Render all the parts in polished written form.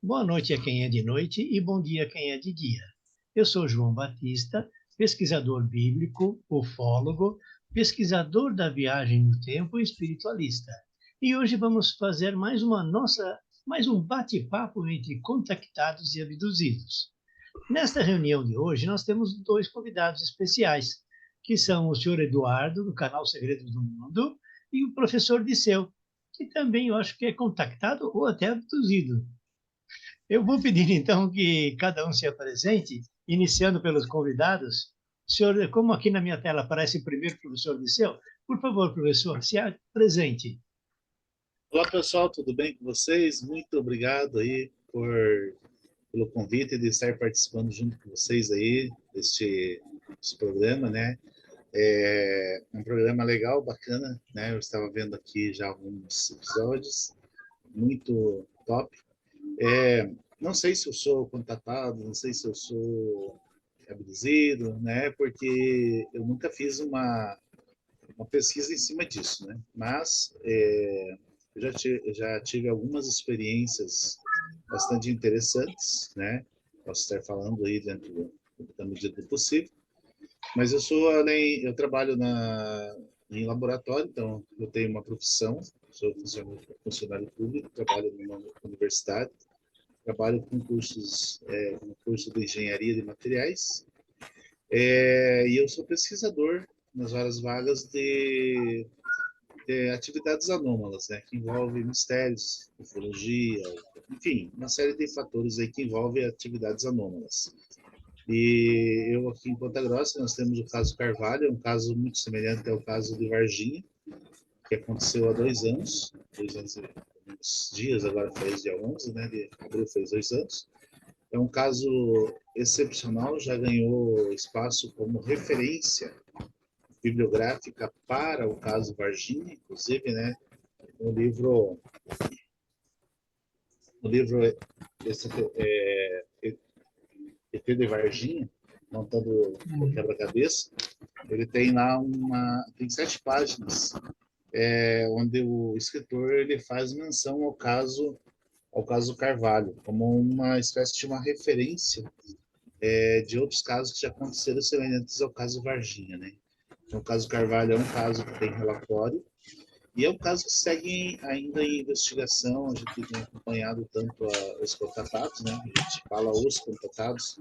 Boa noite a quem é de noite e bom dia a quem é de dia. Eu sou João Batista, pesquisador bíblico, ufólogo, pesquisador da viagem no tempo e espiritualista. E hoje vamos fazer mais um bate-papo entre contactados e abduzidos. Nesta reunião de hoje, nós temos dois convidados especiais, que são o senhor Eduardo, do canal Segredos do Mundo, e o professor Disseu, que também eu acho que é contactado ou até abduzido. Eu vou pedir então que cada um se apresente, iniciando pelos convidados. Senhor, como aqui na minha tela aparece primeiro o professor Disseu, por favor, professor, se apresente. Olá pessoal, tudo bem com vocês? Muito obrigado aí pelo convite de estar participando junto com vocês aí deste programa, né? É um programa legal, bacana, né? Eu estava vendo aqui já alguns episódios, muito top. Não sei se eu sou contatado, não sei se eu sou abduzido, né? Porque eu nunca fiz uma pesquisa em cima disso, né? Mas eu já tive algumas experiências bastante interessantes, né? Posso estar falando aí dentro da medida do possível. Mas eu trabalho em laboratório, então eu tenho uma profissão, sou funcionário público, trabalho numa universidade, trabalho com no curso de engenharia de materiais, e eu sou pesquisador nas horas vagas de atividades anômalas, né, que envolvem mistérios, ufologia, enfim, uma série de fatores aí que envolvem atividades anômalas. E eu aqui em Ponta Grossa, nós temos o caso Carvalho, é um caso muito semelhante ao caso de Varginha, que aconteceu há 2 anos e uns dias, agora fez dia 11, né, de abril fez 2 anos. É um caso excepcional, já ganhou espaço como referência bibliográfica para o caso Varginha, inclusive, né, o livro, o livro esse, ET de Varginha, montando o quebra-cabeça, ele tem lá tem 7 páginas, onde o escritor ele faz menção ao caso Carvalho, como uma espécie de uma referência de outros casos que já aconteceram semelhantes ao caso Varginha, né? Então, o caso Carvalho é um caso que tem relatório, e é um caso que segue ainda em investigação. A gente tem acompanhado tanto os contatados, né? A gente fala os contatados,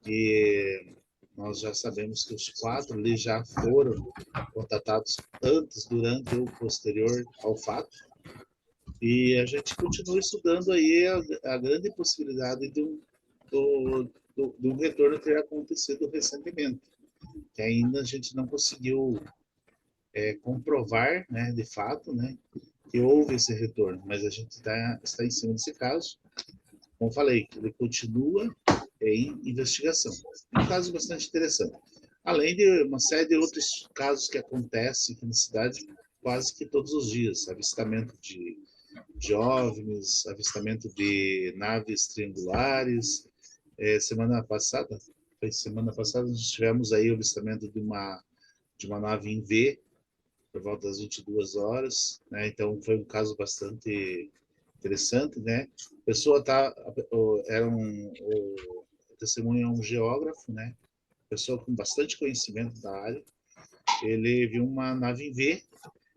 e nós já sabemos que os 4 ali já foram contatados antes, durante ou posterior ao fato. E a gente continua estudando aí a grande possibilidade do retorno ter acontecido recentemente, que ainda a gente não conseguiu comprovar, né, de fato, né, que houve esse retorno, mas a gente está em cima desse caso. Como falei, ele continua em investigação. É um caso bastante interessante. Além de uma série de outros casos que acontecem aqui na cidade quase que todos os dias. Avistamento de OVNIs, avistamento de naves triangulares. Semana passada nós tivemos aí o avistamento de uma nave em V, por volta das 22 horas, né? Então foi um caso bastante interessante, né? A pessoa o testemunho é um geógrafo, né? Pessoa com bastante conhecimento da área. Ele viu uma nave em V,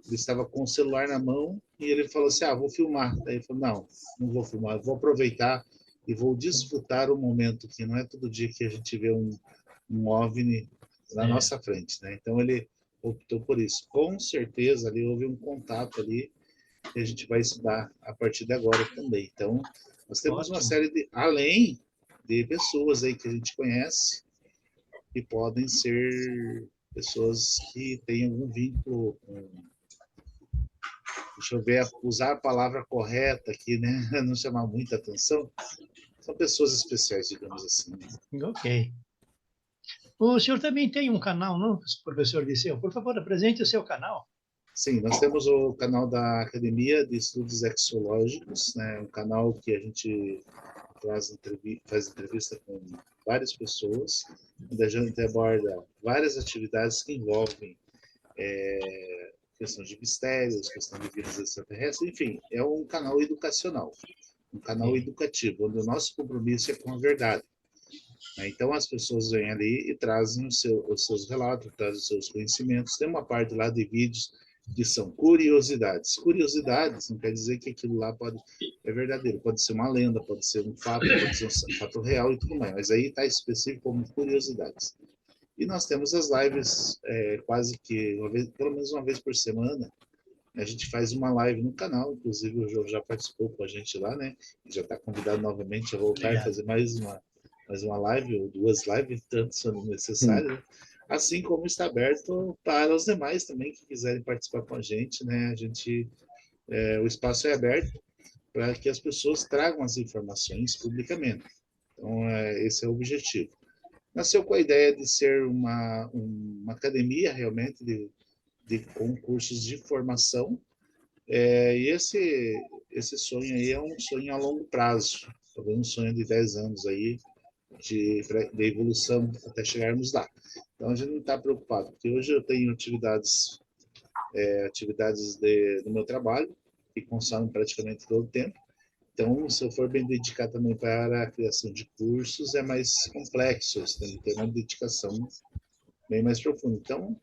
ele estava com o celular na mão e ele falou assim: vou filmar. Daí ele falou: não vou filmar, vou aproveitar e vou desfrutar o momento, que não é todo dia que a gente vê um OVNI na nossa frente, né? Então ele optou por isso. Com certeza ali houve um contato ali que a gente vai estudar a partir de agora também. Então, nós temos uma série além de pessoas aí que a gente conhece, que podem ser pessoas que têm algum vínculo com, deixa eu ver, usar a palavra correta aqui, né? Não chamar muita atenção. São pessoas especiais, digamos assim. Né? Ok. O senhor também tem um canal, não, professor Disseu? Por favor, apresente o seu canal. Sim, nós temos o canal da Academia de Estudos Exológicos, né? Um canal que a gente faz entrevista com várias pessoas, onde a gente aborda várias atividades que envolvem questão de mistérios, questão de vidas extraterrestres, enfim, é um canal educacional. um canal educativo, onde o nosso compromisso é com a verdade. Então, as pessoas vêm ali e trazem os seus relatos, trazem os seus conhecimentos. Tem uma parte lá de vídeos que são curiosidades. Curiosidades não quer dizer que aquilo lá é verdadeiro. Pode ser uma lenda, pode ser um fato, pode ser um fato real e tudo mais. Mas aí está específico como curiosidades. E nós temos as lives quase que, pelo menos uma vez por semana. A gente faz uma live no canal, inclusive o João já participou com a gente lá, né? Já está convidado novamente a voltar e fazer mais uma live, ou 2 lives, tanto sendo necessário, né? Assim como está aberto para os demais também que quiserem participar com a gente, né? O espaço é aberto para que as pessoas tragam as informações publicamente. Então, esse é o objetivo. Nasceu com a ideia de ser uma academia realmente de concursos de formação, e esse sonho aí é um sonho a longo prazo, talvez um sonho de 10 anos aí, de evolução até chegarmos lá. Então a gente não está preocupado, porque hoje eu tenho atividades do meu trabalho, que consomem praticamente todo o tempo. Então, se eu for bem dedicar também para a criação de cursos, é mais complexo, você tem que ter uma dedicação bem mais profunda. Então,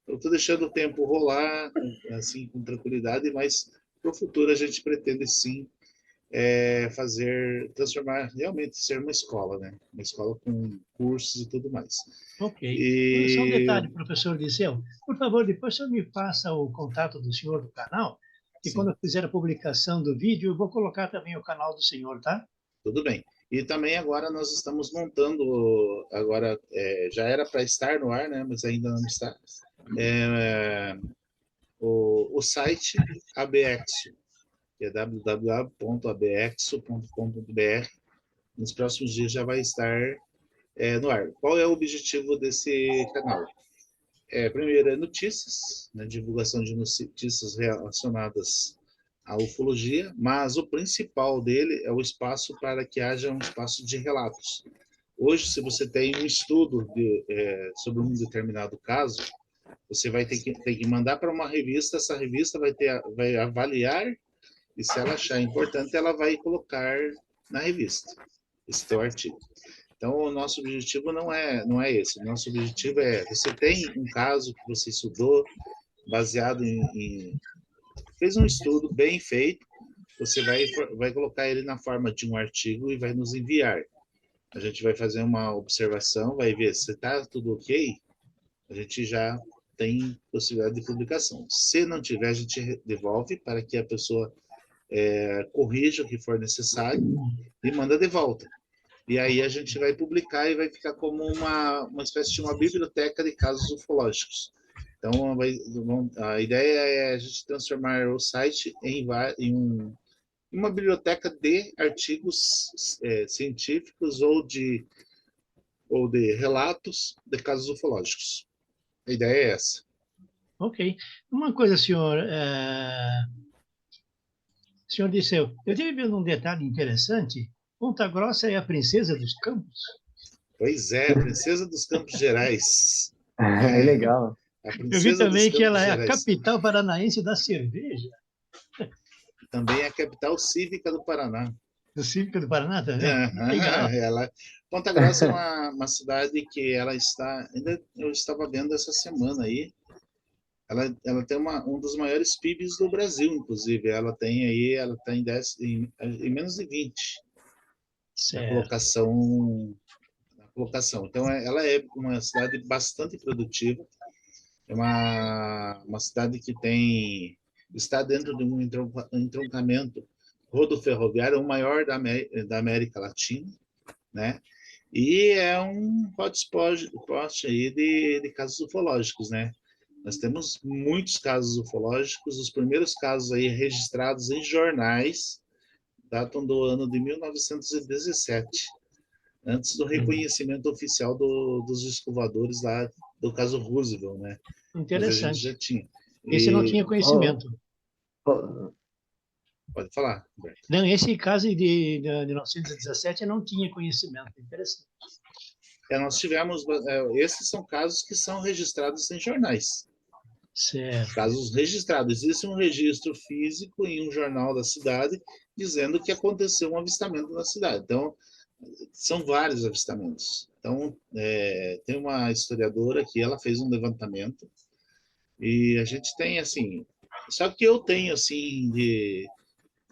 eu estou deixando o tempo rolar, assim, com tranquilidade, mas para o futuro a gente pretende, sim, transformar, realmente, ser uma escola, né? Uma escola com cursos e tudo mais. Ok. Só um detalhe, professor Liceu. Por favor, depois o senhor me passa o contato do senhor do canal, e quando eu fizer a publicação do vídeo, eu vou colocar também o canal do senhor, tá? Tudo bem. E também agora nós estamos montando, já era para estar no ar, né? Mas ainda não está, o site ABEXO, que é www.abexo.com.br. Nos próximos dias já vai estar no ar. Qual é o objetivo desse canal? Primeiro, é notícias, né, divulgação de notícias relacionadas à ufologia, mas o principal dele é o espaço para que haja um espaço de relatos. Hoje, se você tem um estudo sobre um determinado caso, você vai ter que mandar para uma revista, essa revista vai avaliar, e se ela achar importante, ela vai colocar na revista esse teu artigo. Então, o nosso objetivo não é esse. O nosso objetivo é, você tem um caso que você estudou, baseado fez um estudo bem feito, você vai colocar ele na forma de um artigo e vai nos enviar. A gente vai fazer uma observação, vai ver se está tudo ok, a gente já tem possibilidade de publicação. Se não tiver, a gente devolve para que a pessoa corrija o que for necessário e manda de volta. E aí a gente vai publicar e vai ficar como uma espécie de uma biblioteca de casos ufológicos. Então, a ideia é a gente transformar o site em uma biblioteca de artigos científicos ou de relatos de casos ufológicos. A ideia é essa. Ok. Uma coisa, senhor, senhor Disseu, eu tive vendo um detalhe interessante. Ponta Grossa é a princesa dos campos? Pois é, a princesa dos Campos Gerais. É legal. A Eu vi princesa dos também que Campos ela é a Gerais. capital paranaense da cerveja. Também é a capital cívica do Paraná. Do Cívico do Paraná também? Legal. Ponta Grossa é uma cidade que ela está, ainda eu estava vendo essa semana aí, ela tem um dos maiores PIBs do Brasil, inclusive. Ela está em menos de 20 na colocação. Então, ela é uma cidade bastante produtiva, é uma cidade que está dentro de um entroncamento rodoferroviário, o maior da América Latina, né? E é um hotspot aí de casos ufológicos, né? Nós temos muitos casos ufológicos, os primeiros casos aí registrados em jornais datam do ano de 1917, antes do reconhecimento oficial dos escovadores lá do caso Roosevelt, né? Mas a gente Interessante. já tinha. Esse não tinha conhecimento. Pode falar, Roberto. Não, esse caso de 1917 eu não tinha conhecimento. Interessante. Nós tivemos, esses são casos que são registrados em jornais. Certo. Casos registrados. Existe um registro físico em um jornal da cidade dizendo que aconteceu um avistamento na cidade. Então, são vários avistamentos. Então, tem uma historiadora que ela fez um levantamento e a gente tem, assim... Só que eu tenho, assim,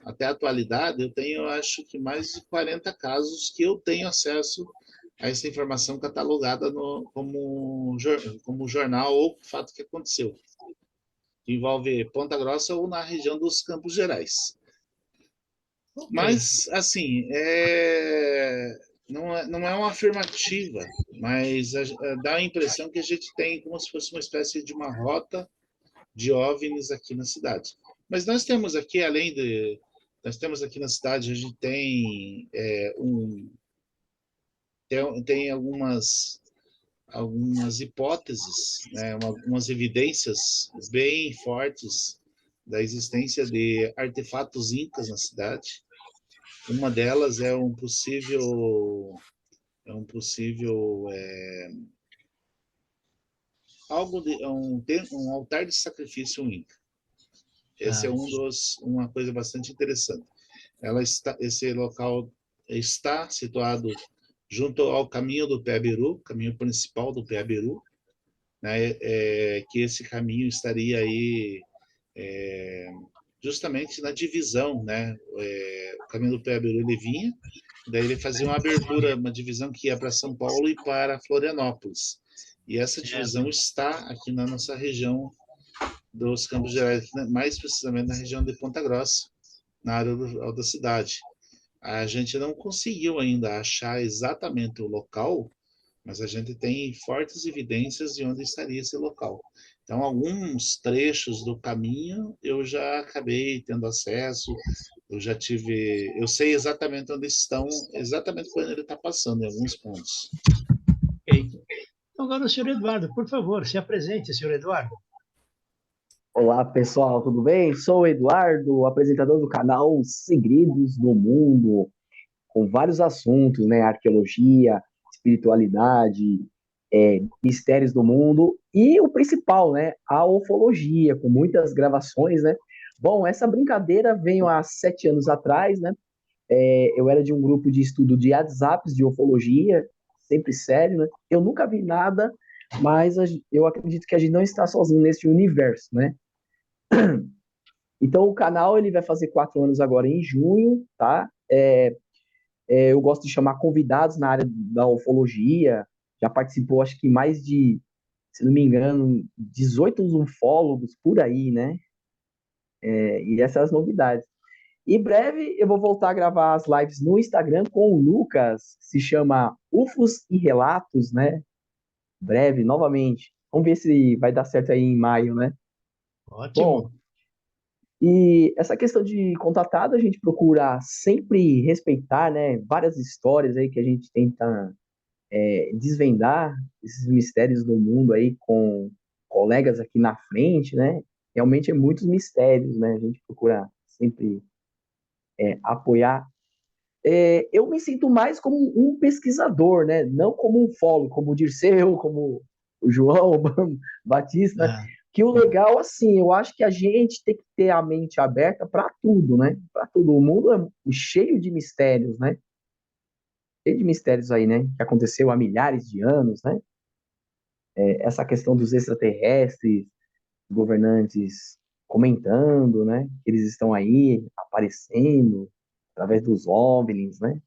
até a atualidade, eu tenho, eu acho que mais de 40 casos que eu tenho acesso a essa informação catalogada como jornal ou fato que aconteceu, que envolve Ponta Grossa ou na região dos Campos Gerais. Ok. Mas, assim, não é uma afirmativa, mas dá a impressão que a gente tem como se fosse uma espécie de uma rota de OVNIs aqui na cidade. Mas nós temos aqui, nós temos aqui na cidade, a gente tem algumas hipóteses, né, algumas evidências bem fortes da existência de artefatos incas na cidade. Uma delas é um possível um altar de sacrifício inca. Esse é Ah, uma coisa bastante interessante. Esse local está situado junto ao caminho do Peabiru, caminho principal do Peabiru, né? Que esse caminho estaria aí justamente na divisão, né? O caminho do Peabiru ele vinha, daí ele fazia uma abertura, uma divisão que ia para São Paulo e para Florianópolis. E essa divisão certo. está aqui na nossa região dos Campos Gerais, mais precisamente na região de Ponta Grossa, na área rural da cidade. A gente não conseguiu ainda achar exatamente o local, mas a gente tem fortes evidências de onde estaria esse local. Então, alguns trechos do caminho eu já acabei tendo acesso, eu sei exatamente onde estão, exatamente quando ele está passando em alguns pontos. Ok. Então, agora o senhor Eduardo, por favor, se apresente, senhor Eduardo. Olá, pessoal, tudo bem? Sou o Eduardo, apresentador do canal Segredos do Mundo, com vários assuntos, né? Arqueologia, espiritualidade, mistérios do mundo e o principal, né? A ufologia, com muitas gravações, né? Bom, essa brincadeira veio há 7 anos atrás, né? Eu era de um grupo de estudo de WhatsApps de ufologia, sempre sério, né? Eu nunca vi nada, mas eu acredito que a gente não está sozinho nesse universo, né? Então, o canal ele vai fazer 4 anos agora em junho, tá? Eu gosto de chamar convidados na área da ufologia. Já participou, acho que mais de, se não me engano, 18 ufólogos por aí, né? E essas são as novidades. Em breve, eu vou voltar a gravar as lives no Instagram com o Lucas, se chama UFOs e Relatos, né? Breve, novamente. Vamos ver se vai dar certo aí em maio, né? Ótimo. Bom, e essa questão de contatado, a gente procura sempre respeitar, né, várias histórias aí que a gente tenta desvendar esses mistérios do mundo aí com colegas aqui na frente, né? Realmente é muitos mistérios, né? A gente procura sempre apoiar. Eu me sinto mais como um pesquisador, né? Não como um fólogo, como o Dirceu, como o João Batista, né? Ah, Que o legal, assim, eu acho que a gente tem que ter a mente aberta para tudo, né? Para tudo. O mundo é cheio de mistérios, né? Cheio de mistérios aí, né? Que aconteceu há milhares de anos, né? Essa questão dos extraterrestres, governantes comentando, né? Que eles estão aí aparecendo através dos OVNIs, né?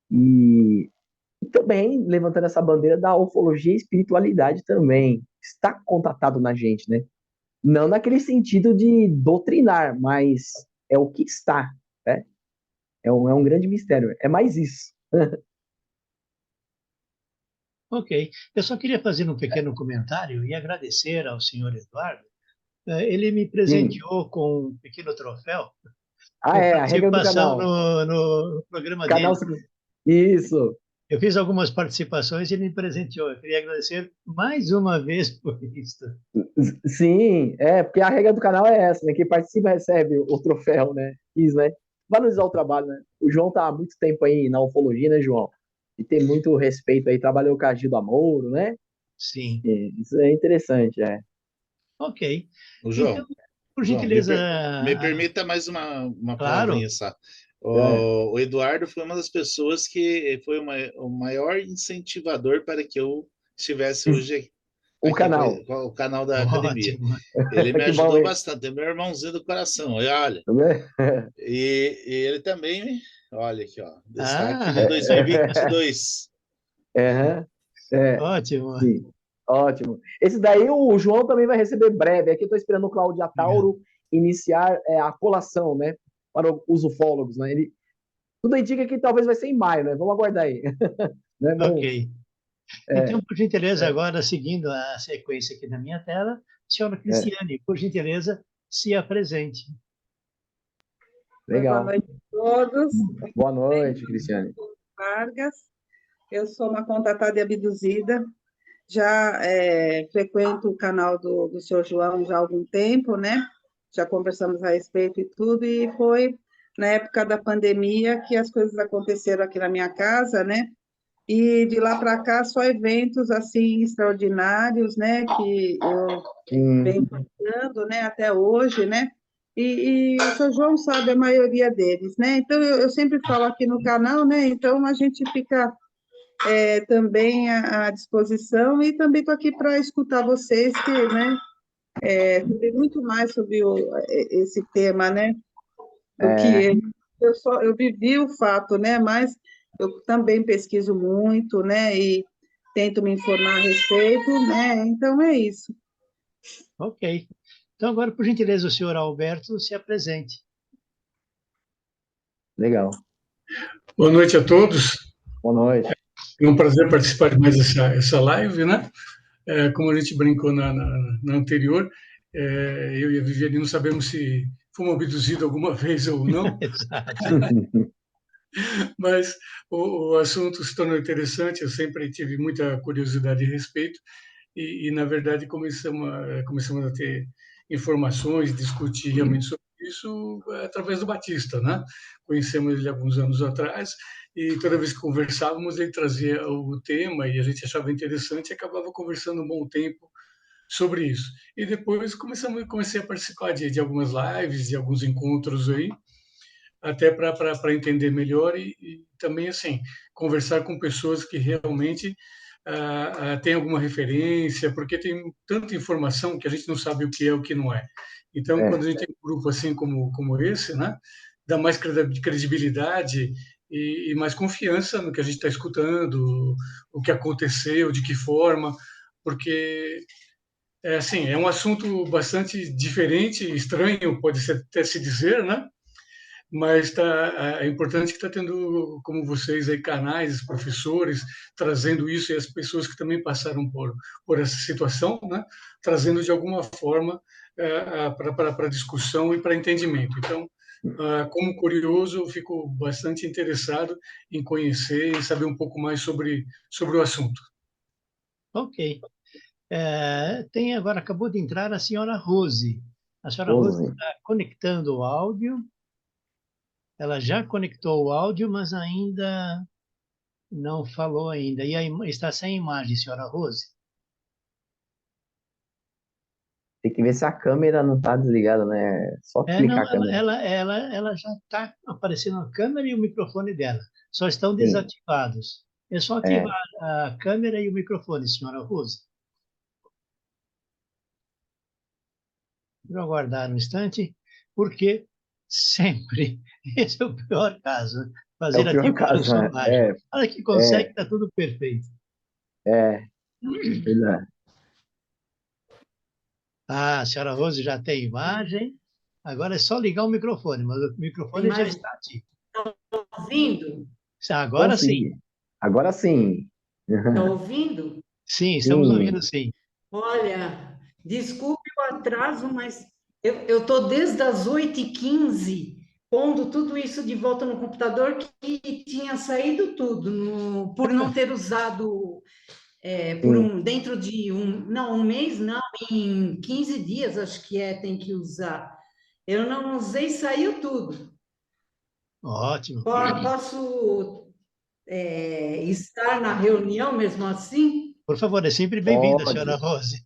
E também levantando essa bandeira da ufologia e espiritualidade também. Está contatado na gente, né? Não naquele sentido de doutrinar, mas é o que está, né? É um grande mistério. É mais isso. ok. Eu só queria fazer um pequeno comentário e agradecer ao senhor Eduardo. Ele me Sim. presenteou com um pequeno troféu Ah, por a regra do participação canal. no programa Canal. dele. Isso. Eu fiz algumas participações e ele me presenteou. Eu queria agradecer mais uma vez por isso. Sim, porque a regra do canal é essa, né? Quem participa recebe o troféu, né? Isso, né? Valorizar o trabalho, né? O João tá há muito tempo aí na ufologia, né, João? E tem muito respeito aí, trabalhou com a Gilda Mouro, né? Sim. Isso é interessante, Ok. O Então, João, por João, gentileza, me permita mais uma claro. palavrinha só. É, O Eduardo foi uma das pessoas que foi o maior incentivador para que eu estivesse hoje o aqui canal. com o canal da academia. Ótimo. Ele me Que bom, ajudou hein? bastante, é meu irmãozinho do coração. E olha, Né? e ele também, olha aqui, ó, destaque de Ah, 2022. É, é, ótimo. sim. Ótimo. Esse daí o João também vai receber breve. Aqui eu estou esperando o Cláudio Legal. Tauro iniciar a colação, né? Para os ufólogos, né? Tudo indica que talvez vai ser em maio, né? Vamos aguardar aí. Né? Não, Ok. Então, é, por gentileza, é, agora, seguindo a sequência aqui da minha tela, senhora é, Cristiane, por gentileza, se apresente. Oi, boa legal. noite a todos. Boa noite, Cristiane. Vargas, eu sou uma contatada e abduzida, já frequento o canal do Sr. João já há algum tempo, né? Já conversamos a respeito e tudo, e foi na época da pandemia que as coisas aconteceram aqui na minha casa, né? E de lá para cá só eventos assim extraordinários, né? Que eu Sim, venho passando, né? Até hoje, né? E o Sr. João sabe a maioria deles, né? Então, eu sempre falo aqui no canal, né? Então, a gente fica também à disposição e também estou aqui para escutar vocês, que, né? Saber muito mais sobre esse tema, né? Do é, que eu vivi o fato, né? Mas eu também pesquiso muito, né? E tento me informar a respeito, né? Então, é isso. Ok. Então, agora, por gentileza, o senhor Alberto se apresente. legal. Boa noite a todos. Boa noite. É um prazer participar de mais essa live, né? Como a gente brincou na anterior, eu e a Viviane não sabemos se fomos abduzidos alguma vez ou não, Exato. mas o assunto se tornou interessante. Eu sempre tive muita curiosidade a respeito e na verdade, começamos a ter informações, discutir realmente sobre isso através do Batista, né? Conhecemos ele alguns anos atrás e toda vez que conversávamos ele trazia o tema e a gente achava interessante e acabava conversando um bom tempo sobre isso. E depois comecei a participar de algumas lives, de alguns encontros aí, até para entender melhor e também assim conversar com pessoas que realmente têm alguma referência, porque tem tanta informação que a gente não sabe o que é o que não é. Então, É, quando a gente tem um grupo assim como esse, né, dá mais credibilidade e mais confiança no que a gente está escutando, o que aconteceu, de que forma, porque assim é um assunto bastante diferente, estranho, pode até se dizer, né? Mas é importante que está tendo, como vocês aí, canais, professores, trazendo isso e as pessoas que também passaram por essa situação, né? Trazendo de alguma forma para discussão e para entendimento. Então, como curioso, eu fico bastante interessado em conhecer e saber um pouco mais sobre o assunto. Ok. Tem agora, acabou de entrar a senhora Rose. A senhora Rose 12. está conectando o áudio. Ela já conectou o áudio, mas ainda não falou ainda. E está sem imagem, senhora Rose? Tem que ver se a câmera não está desligada, né? Só Não, clicar a câmera. ela já está aparecendo a câmera e o microfone dela. Só estão Sim, desativados. É só é. ativar a câmera e o microfone, senhora Rose. Vou aguardar um instante, porque sempre esse é o pior caso, É o fazer pior ativar o caso, né? sondagem. A hora que consegue, É, está tudo perfeito. é, verdade. Ah, a senhora Rose já tem imagem. Agora é só ligar o microfone, mas o Tem microfone já mais está ativo. ouvindo? Agora sim. Consegui. Agora sim. Está ouvindo? Sim, estamos ouvindo Sim, sim. Olha, desculpe o atraso, mas eu estou desde as 8h15 pondo tudo isso de volta no computador que tinha saído tudo, por não ter usado sim. dentro de um mês, não, em 15 dias acho que tem que usar. Eu não usei, saiu tudo. Ótimo. Posso estar na reunião mesmo assim? Por favor, é sempre bem-vinda, senhora Pode. Rose.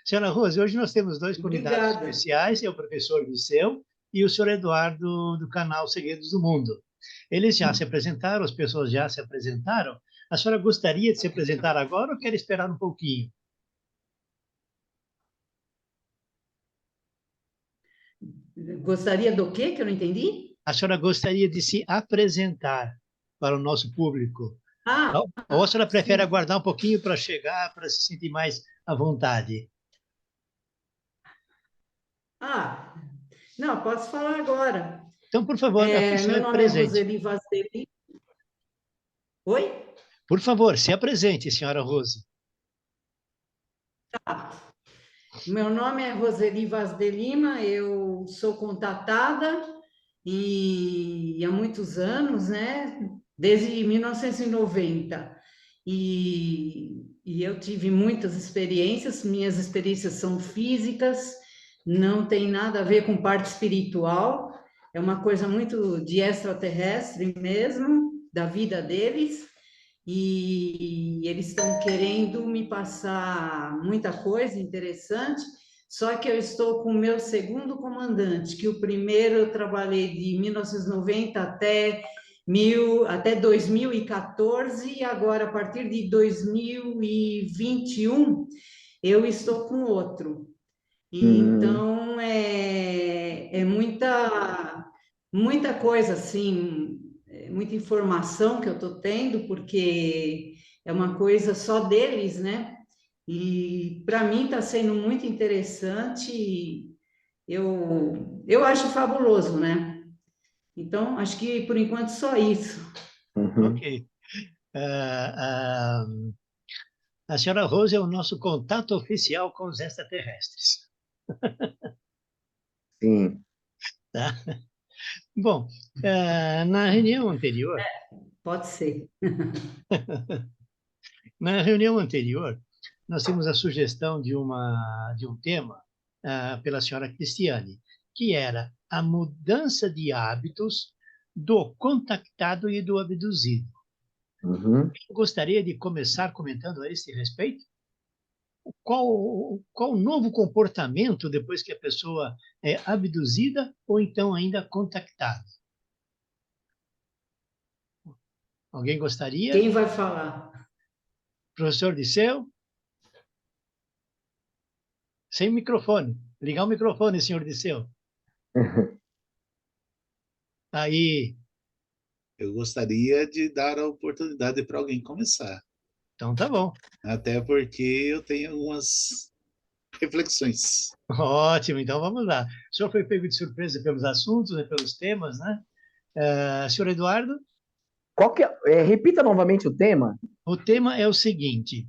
Senhora Rose, hoje nós temos dois convidados Obrigada. especiais, é o professor Liceu e o senhor Eduardo, do canal Segredos do Mundo. Eles já se apresentaram, as pessoas já se apresentaram. A senhora gostaria de se apresentar agora ou quer esperar um pouquinho? Gostaria do quê, que eu não entendi? A senhora gostaria de se apresentar para o nosso público? Ah, Ou a senhora prefere sim. aguardar um pouquinho para chegar, para se sentir mais à vontade? Ah, não, posso falar agora. Então, por favor, se Meu nome é apresente. Roseli Vazeli. Oi? Por favor, se apresente, senhora Rose. Meu nome é Roseli Vaz de Lima, eu sou contatada e há muitos anos, né? Desde 1990. E eu tive muitas experiências, minhas experiências são físicas, não tem nada a ver com parte espiritual, é uma coisa muito de extraterrestre mesmo, da vida deles. E eles estão querendo me passar muita coisa interessante, só que eu estou com o meu segundo comandante, que o primeiro eu trabalhei de 1990 até 2014, e agora, a partir de 2021, eu estou com outro. E Hum, então é muita coisa assim, muita informação que eu estou tendo, porque é uma coisa só deles, né? E para mim está sendo muito interessante, e eu acho fabuloso, né? Então, acho que por enquanto só isso. Ok. uhum, Ah, a senhora Rose é o nosso contato oficial com os extraterrestres. sim. Tá? Bom, na reunião anterior, Pode ser. nós tínhamos a sugestão de um tema pela senhora Cristiane, que era a mudança de hábitos do contactado e do abduzido. Uhum. Eu gostaria de começar comentando a este respeito. Qual o novo comportamento depois que a pessoa é abduzida ou então ainda contactada? Alguém gostaria? Quem vai falar? Professor Disseu? Sem microfone. Ligar o microfone, senhor Disseu. Aí, Eu gostaria de dar a oportunidade para alguém começar, então tá bom. até porque eu tenho algumas reflexões. Ótimo, então vamos lá. O senhor foi pego de surpresa pelos assuntos, né, pelos temas, né? Senhor Eduardo, Qual que repita novamente o tema? o tema é o seguinte: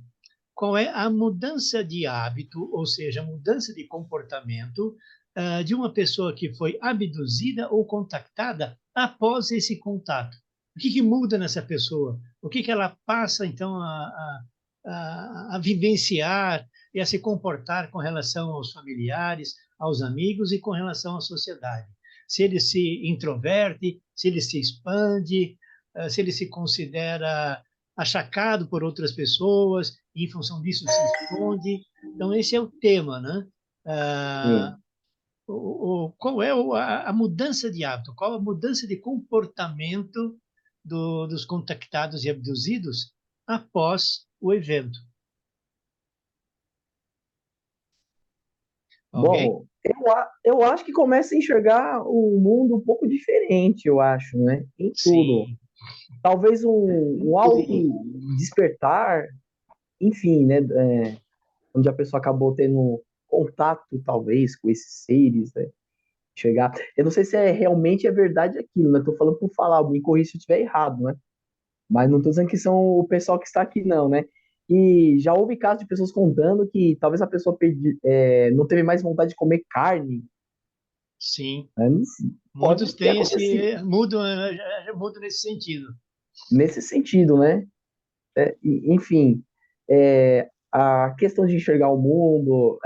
qual é a mudança de hábito, ou seja, a mudança de comportamento de uma pessoa que foi abduzida ou contactada após esse contato? O que muda nessa pessoa? O que ela passa, então, a vivenciar e a se comportar com relação aos familiares, aos amigos e com relação à sociedade? Se ele se introverte, se ele se expande, se ele se considera achacado por outras pessoas, e em função disso se esconde. Então, esse é o tema, né? Ah, Sim. qual é a mudança de hábito? Qual a mudança de comportamento dos contactados e abduzidos após o evento? Alguém? Bom, eu acho que começa a enxergar o mundo um pouco diferente, eu acho, né? Em tudo. Sim, Talvez um auto despertar, enfim, né? Onde a pessoa acabou tendo contato, talvez, com esses seres, né? Chegar. Eu não sei se realmente é verdade aquilo, né? Tô falando por falar, me corrija se eu estiver errado, né? Mas não tô dizendo que são o pessoal que está aqui, não, né? E já houve casos de pessoas contando que talvez a pessoa não teve mais vontade de comer carne, sim. né? Pode Muitos ter têm acontecido mudam, já mudam nesse sentido. nesse sentido, né? Enfim, a questão de enxergar o mundo,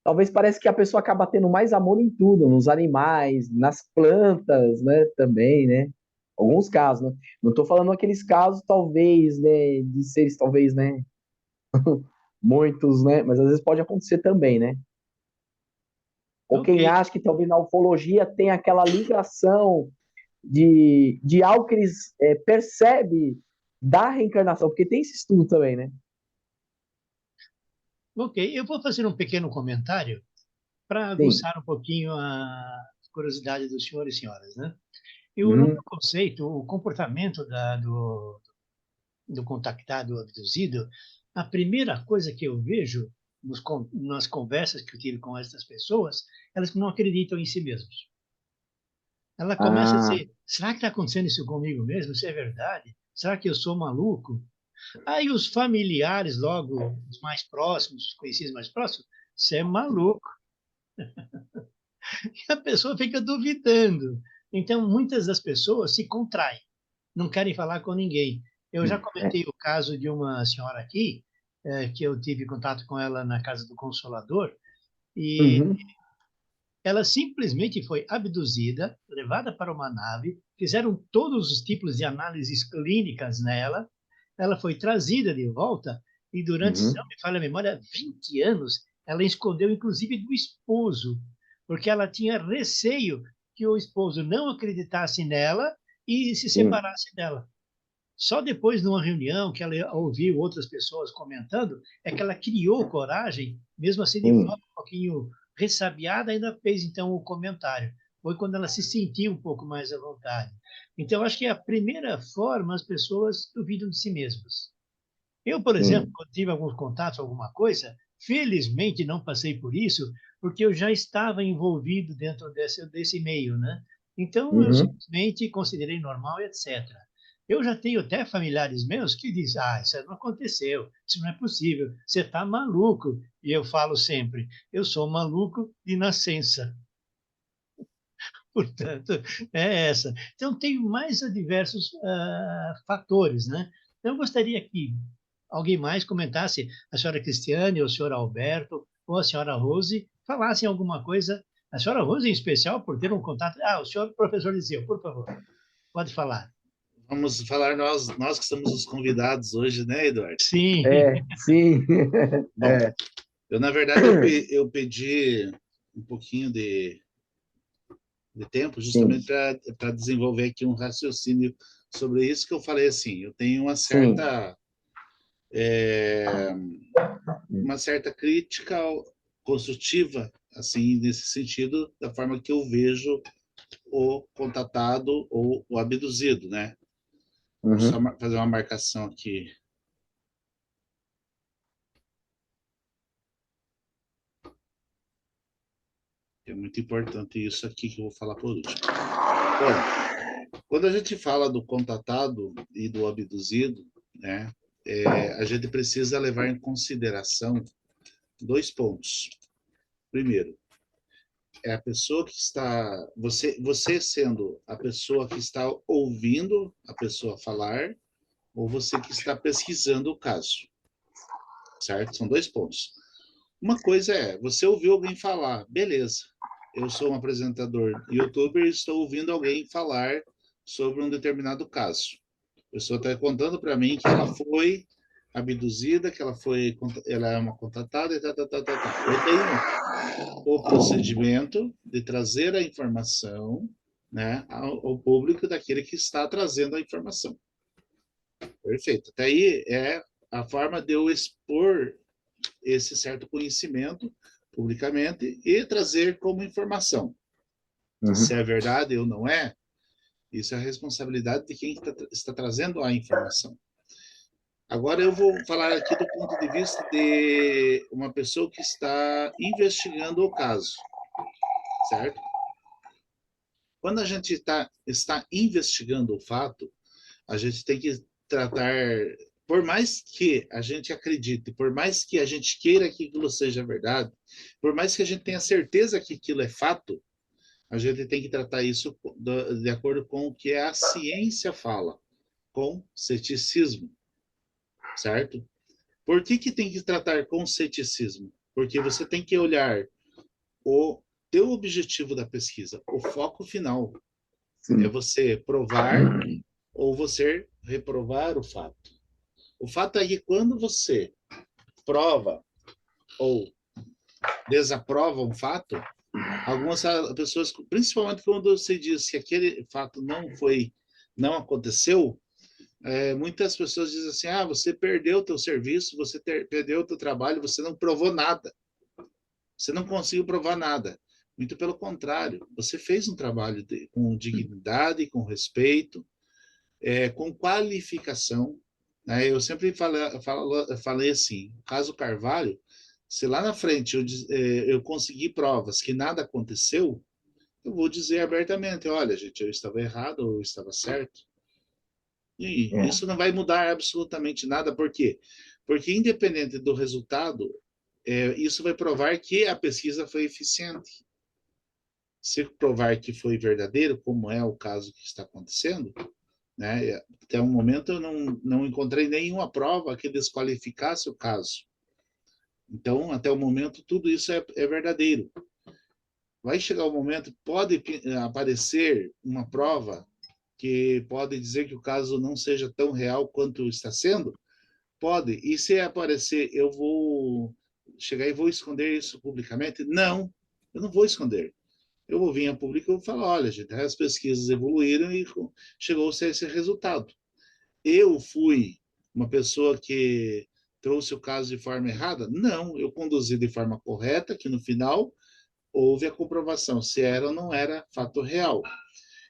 talvez parece que a pessoa acaba tendo mais amor em tudo, nos animais, nas plantas, né? Também, né? Alguns casos, né? Não estou falando aqueles casos, talvez, né? De seres, talvez, né? muitos, né? Mas às vezes pode acontecer também, né? Ou Ok. quem acha que talvez na ufologia tem aquela ligação de algo que eles percebem da reencarnação, porque tem esse estudo também, né? Ok, eu vou fazer um pequeno comentário para Sim. aguçar um pouquinho a curiosidade dos senhores e senhoras, né? No meu Uhum, conceito, o comportamento do contactado abduzido, a primeira coisa que eu vejo nas conversas que eu tive com essas pessoas, elas não acreditam em si mesmos. Ela começa a Ah, dizer: será que está acontecendo isso comigo mesmo? Isso é verdade? Será que eu sou maluco? Aí os familiares, logo, os mais próximos, os conhecidos mais próximos, você é maluco. E a pessoa fica duvidando. Então, muitas das pessoas se contraem, não querem falar com ninguém. Eu já é. comentei o caso de uma senhora aqui, que eu tive contato com ela na Casa do Consolador, e Uhum, ela simplesmente foi abduzida, levada para uma nave, fizeram todos os tipos de análises clínicas nela, ela foi trazida de volta e durante, se não uhum, me falha a memória, 20 anos, ela escondeu inclusive do esposo, porque ela tinha receio que o esposo não acreditasse nela e se sim, separasse dela. Só depois de uma reunião que ela ouviu outras pessoas comentando, é que ela criou coragem, mesmo assim de sim, forma um pouquinho ressabiada, ainda fez então o comentário. Foi quando ela se sentiu um pouco mais à vontade. Então, acho que é a primeira forma as pessoas duvidam de si mesmas. Eu, por exemplo, sim. quando tive alguns contatos, alguma coisa, felizmente não passei por isso, porque eu já estava envolvido dentro desse meio, né? Então, eu Uhum. simplesmente considerei normal e etc. Eu já tenho até familiares meus que dizem: ah, isso não aconteceu, isso não é possível, você está maluco. E eu falo sempre: eu sou maluco de nascença. Portanto, é essa. Então, tem mais diversos fatores, né? Então, eu gostaria que alguém mais comentasse, a senhora Cristiane, ou o senhor Alberto, ou a senhora Rose, falassem alguma coisa. A senhora Rose, em especial, por ter um contato. Ah, o senhor professor Liseu, por favor, pode falar. Vamos falar nós que somos os convidados hoje, né, Eduardo? Sim, Sim. Bom, eu, na verdade, eu pedi um pouquinho de tempo Sim, justamente para desenvolver aqui um raciocínio sobre isso que eu falei assim, eu tenho sim. uma certa crítica construtiva, assim, nesse sentido, da forma que eu vejo o contatado ou o abduzido, né? Vou só Uhum. fazer uma marcação aqui. É muito importante isso aqui que eu vou falar por último. Bom, quando a gente fala do contatado e do abduzido, né, a gente precisa levar em consideração dois pontos. Primeiro, é a pessoa que está, você sendo a pessoa que está ouvindo a pessoa falar, ou você que está pesquisando o caso, certo? São dois pontos. Uma coisa é, você ouviu alguém falar, beleza, eu sou um apresentador youtuber e estou ouvindo alguém falar sobre um determinado caso. A pessoa está contando para mim que ela foi abduzida, que ela é uma contatada e tal, tal, tal, tal. Eu tenho o procedimento de trazer a informação, né, ao público daquele que está trazendo a informação. Perfeito. Até aí é a forma de eu expor esse certo conhecimento publicamente e trazer como informação. Se Uhum. é verdade ou não é, isso é a responsabilidade de quem está trazendo a informação. Agora eu vou falar aqui do ponto de vista de uma pessoa que está investigando o caso, certo? Quando a gente está investigando o fato, a gente tem que tratar, por mais que a gente acredite, por mais que a gente queira que aquilo seja verdade, por mais que a gente tenha certeza que aquilo é fato, a gente tem que tratar isso de acordo com o que a ciência fala, com ceticismo, certo? Por que tem que tratar com ceticismo? Porque você tem que olhar o teu objetivo da pesquisa, o foco final é Sim. você provar ou você reprovar o fato. O fato é que quando você prova ou desaprova um fato, algumas pessoas, principalmente quando você diz que aquele fato não aconteceu, muitas pessoas dizem assim, você perdeu o teu serviço, você perdeu o teu trabalho, você não provou nada. Você não conseguiu provar nada. Muito pelo contrário, você fez um trabalho com dignidade, com respeito, com qualificação. Né? Eu sempre falei assim, caso Carvalho, se lá na frente eu conseguir provas que nada aconteceu, eu vou dizer abertamente, olha, gente, eu estava errado ou eu estava certo. E isso não vai mudar absolutamente nada. Por quê? Porque independente do resultado, isso vai provar que a pesquisa foi eficiente. Se provar que foi verdadeiro, como é o caso que está acontecendo, né? Até o momento eu não encontrei nenhuma prova que desqualificasse o caso. Então, até o momento, tudo isso é verdadeiro. Vai chegar o momento, pode aparecer uma prova que pode dizer que o caso não seja tão real quanto está sendo? Pode. E se aparecer, eu vou chegar e vou esconder isso publicamente? Não, eu não vou esconder. Eu vou vir a público e vou falar, olha, gente, as pesquisas evoluíram e chegou-se a esse resultado. Eu fui uma pessoa que trouxe o caso de forma errada? Não, eu conduzi de forma correta, que no final houve a comprovação se era ou não era fato real.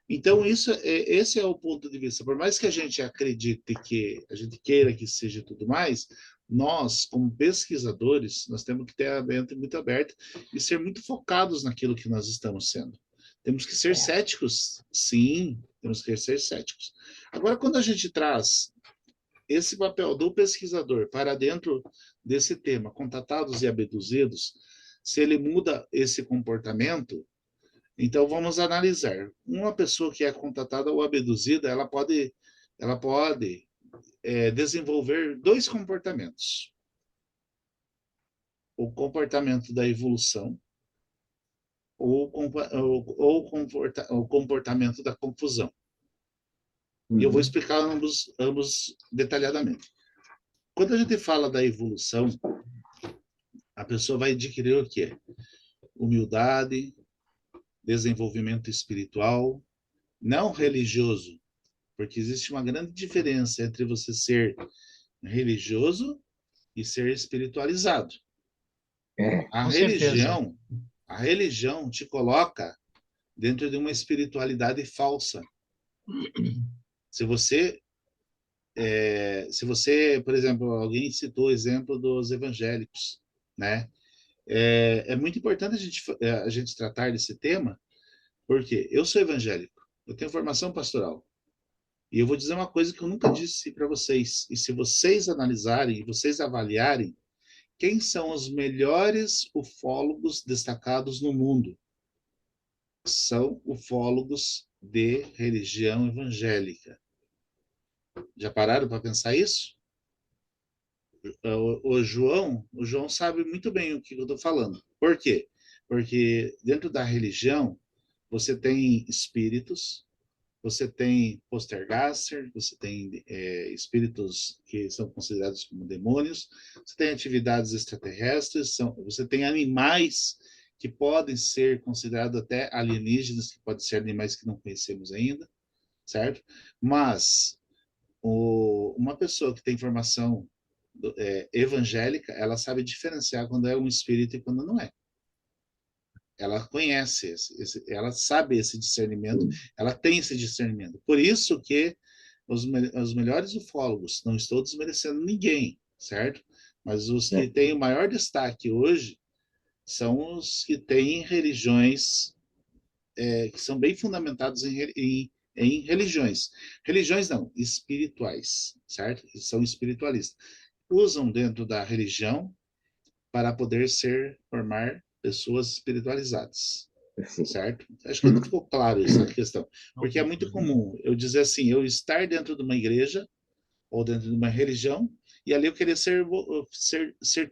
Então, esse é o ponto de vista. Por mais que a gente acredite que, a gente queira que seja tudo mais, nós, como pesquisadores, nós temos que ter a mente muito aberta e ser muito focados naquilo que nós estamos sendo. Temos que ser céticos, sim, temos que ser céticos. Agora, quando a gente traz esse papel do pesquisador para dentro desse tema, contatados e abduzidos, se ele muda esse comportamento, então vamos analisar. Uma pessoa que é contatada ou abduzida, ela pode desenvolver dois comportamentos: o comportamento da evolução ou o comportamento da confusão. E eu vou explicar ambos detalhadamente. Quando a gente fala da evolução, a pessoa vai adquirir o quê? Humildade, desenvolvimento espiritual, não religioso, porque existe uma grande diferença entre você ser religioso e ser espiritualizado. A religião te coloca dentro de uma espiritualidade falsa. Se você, por exemplo, alguém citou o exemplo dos evangélicos, né? É muito importante a gente tratar desse tema, porque eu sou evangélico, eu tenho formação pastoral, e eu vou dizer uma coisa que eu nunca disse para vocês, e se vocês analisarem e vocês avaliarem, quem são os melhores ufólogos destacados no mundo? São ufólogos de religião evangélica. Já pararam para pensar isso? O João sabe muito bem o que eu estou falando. Por quê? Porque dentro da religião, você tem espíritos, você tem poltergeist, você tem espíritos que são considerados como demônios, você tem atividades extraterrestres, você tem animais que podem ser considerados até alienígenas, que podem ser animais que não conhecemos ainda, certo? Mas uma pessoa que tem formação evangélica, ela sabe diferenciar quando é um espírito e quando não é. Ela conhece, ela sabe esse discernimento, ela tem esse discernimento. Por isso que os melhores ufólogos, não estou desmerecendo ninguém, certo? Mas os que têm o maior destaque hoje são os que têm religiões que são bem fundamentados em religiões. Religiões não, espirituais, certo? Eles são espiritualistas. Usam dentro da religião para poder formar pessoas espiritualizadas, certo? Acho que não ficou claro essa questão, porque é muito comum eu dizer assim, eu estar dentro de uma igreja ou dentro de uma religião e ali eu querer ser